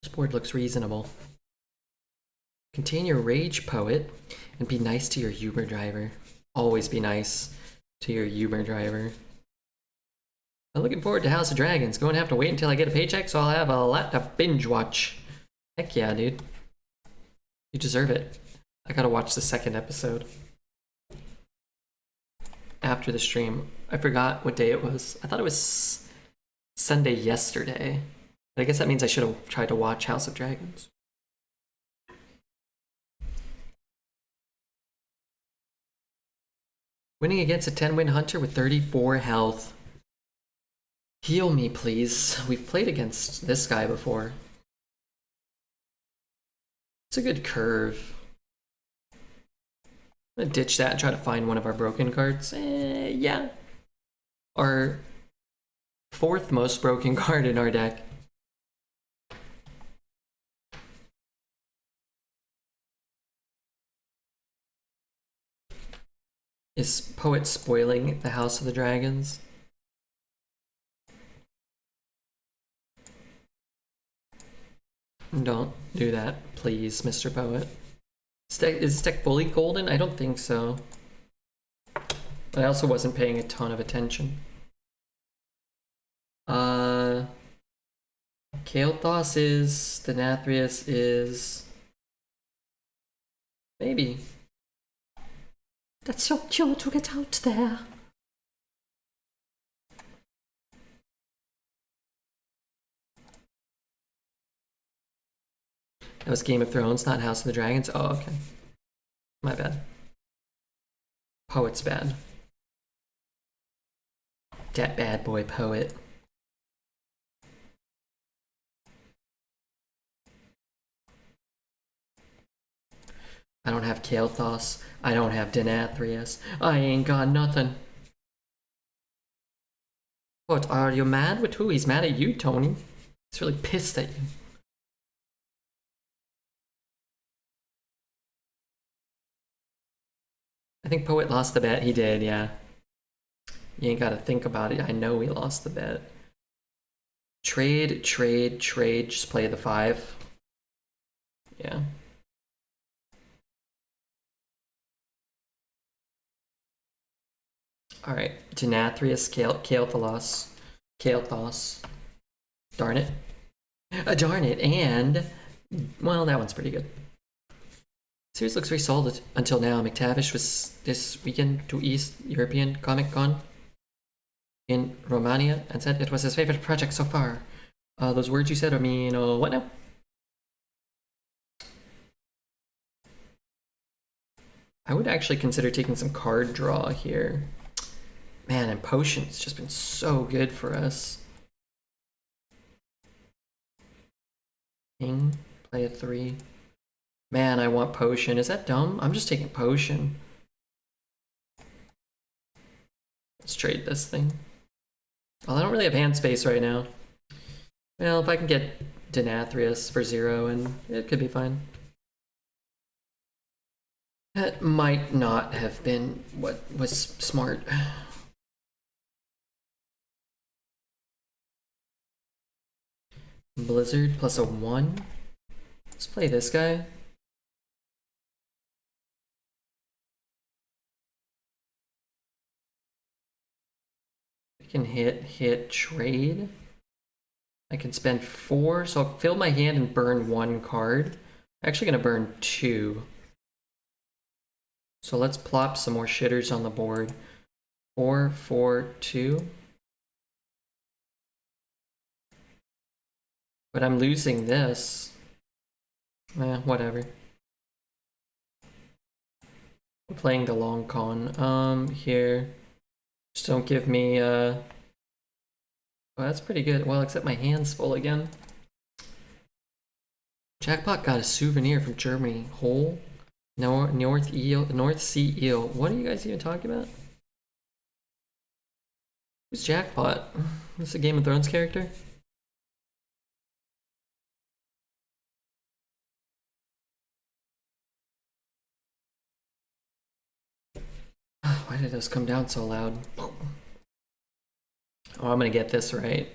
A: This board looks reasonable. Contain your Rage Poet and be nice to your Uber driver. Always be nice to your Uber driver. I'm looking forward to House of Dragons. Going to have to wait until I get a paycheck, so I'll have a lot to binge watch. Heck yeah, dude. You deserve it. I gotta watch the 2nd episode. After the stream. I forgot what day it was. I thought it was Sunday yesterday. But I guess that means I should have tried to watch House of Dragons. Winning against a 10-win hunter with 34 health. Heal me, please. We've played against this guy before. It's a good curve. I'm gonna ditch that and try to find one of our broken cards. Yeah. Our 4th most broken card in our deck. Is Poet spoiling the House of the Dragons? Don't do that, please, Mr. Poet. Is this deck fully golden? I don't think so. But I also wasn't paying a ton of attention. Kael'thas is, Denathrius is... Maybe. That's so cute to get out there. That was Game of Thrones, not House of the Dragons. Oh, okay. My bad. Poet's bad. That bad boy poet. I don't have Kael'thas. I don't have Denathrius. I ain't got nothing. What, are you mad with who? He's mad at you, Tony. He's really pissed at you. I think Poet lost the bet. He did, yeah. You ain't gotta think about it. I know he lost the bet. Trade, trade, trade. Just play the 5. Yeah. Alright. Denathrius, Kael'thas. Darn it. Darn it, and... Well, that one's pretty good. Series looks very solid until now. McTavish was this weekend to East European Comic Con in Romania and said it was his favorite project so far. Those words you said, I mean, what now? I would actually consider taking some card draw here. Man, and Potion's just been so good for us. King, play a 3. Man, I want Potion. Is that dumb? I'm just taking Potion. Let's trade this thing. Well, I don't really have hand space right now. Well, if I can get Denathrius for 0, and it could be fine. That might not have been what was smart. Blizzard plus a 1. Let's play this guy. I can hit, trade. I can spend 4, so I'll fill my hand and burn 1 card. I'm actually gonna burn 2. So let's plop some more shitters on the board. 4, 4, 2. But I'm losing this. Whatever. I'm playing the long con. Here. Just don't give me, well, that's pretty good. Well, except my hand's full again. Jackpot got a souvenir from Germany. Whole North Sea eel. What are you guys even talking about? Who's Jackpot? Is this a Game of Thrones character? Why did those come down so loud? Oh, I'm gonna get this right.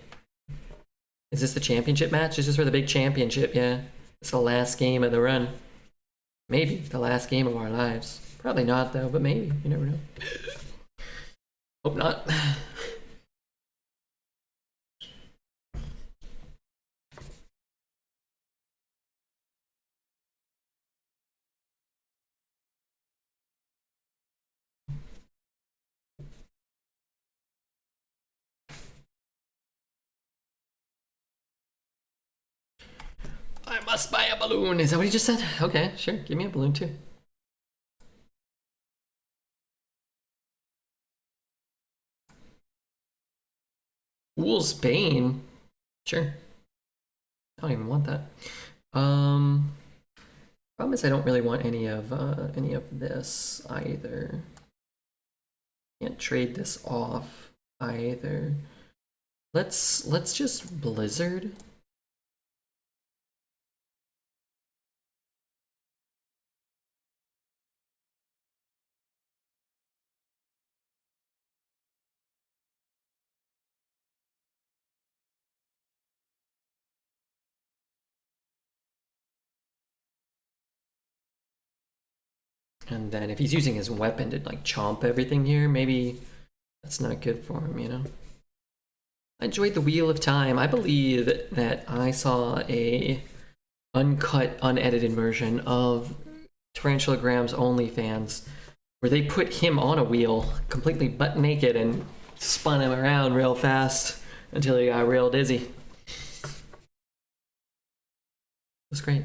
A: Is this the championship match? This is for the big championship, yeah. It's the last game of the run. Maybe the last game of our lives. Probably not though, but maybe. You never know. Hope not. I must buy a balloon. Is that what he just said? Okay, sure. Give me a balloon too. Fool's Bane? Sure. I don't even want that. Problem is I don't really want any of this either. Can't trade this off either. Let's just Blizzard. And then if he's using his weapon to like chomp everything here, maybe that's not good for him, you know? I enjoyed the Wheel of Time. I believe that I saw a uncut, unedited version of Tarantula Graham's OnlyFans where they put him on a wheel, completely butt naked, and spun him around real fast until he got real dizzy. It was great.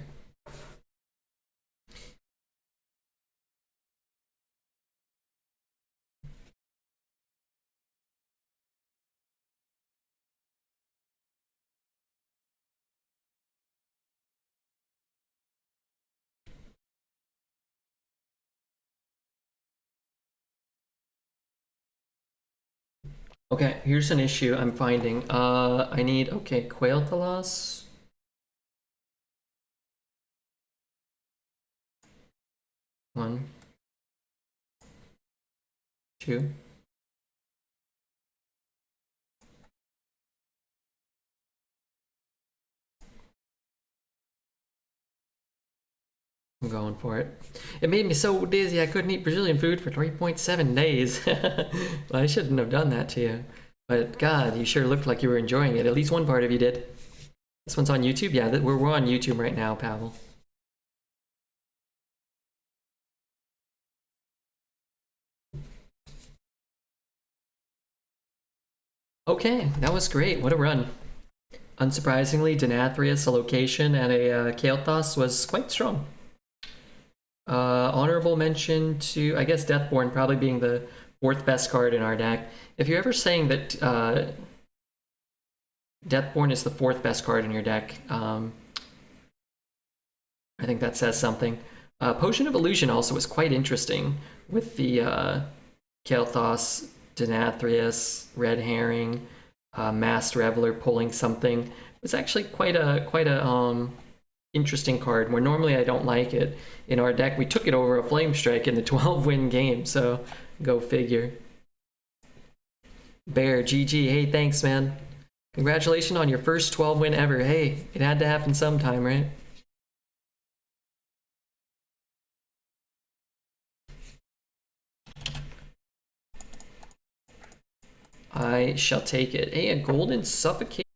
A: Okay, here's an issue I'm finding. I need, okay, Kael'thas. One. Two. I'm going for it. It made me so dizzy I couldn't eat Brazilian food for 3.7 days. Well, I shouldn't have done that to you. But God, you sure looked like you were enjoying it. At least one part of you did. This one's on YouTube? Yeah, we're on YouTube right now, Pavel. Okay, that was great. What a run. Unsurprisingly, Denathrius, a location, and a Kael'thas was quite strong. Honorable mention to, I guess, Deathborne probably being the 4th best card in our deck. If you're ever saying that Deathborne is the 4th best card in your deck, I think that says something. Potion of Illusion also was quite interesting with the Kael'thas, Denathrius, Red Herring, Masked Reveler pulling something. It was actually quite a interesting card, where normally I don't like it. In our deck, we took it over a Flame Strike in the 12-win game, so go figure. Bear, GG, hey, thanks, man. Congratulations on your first 12-win ever. Hey, it had to happen sometime, right? I shall take it. Hey, a golden suffocate.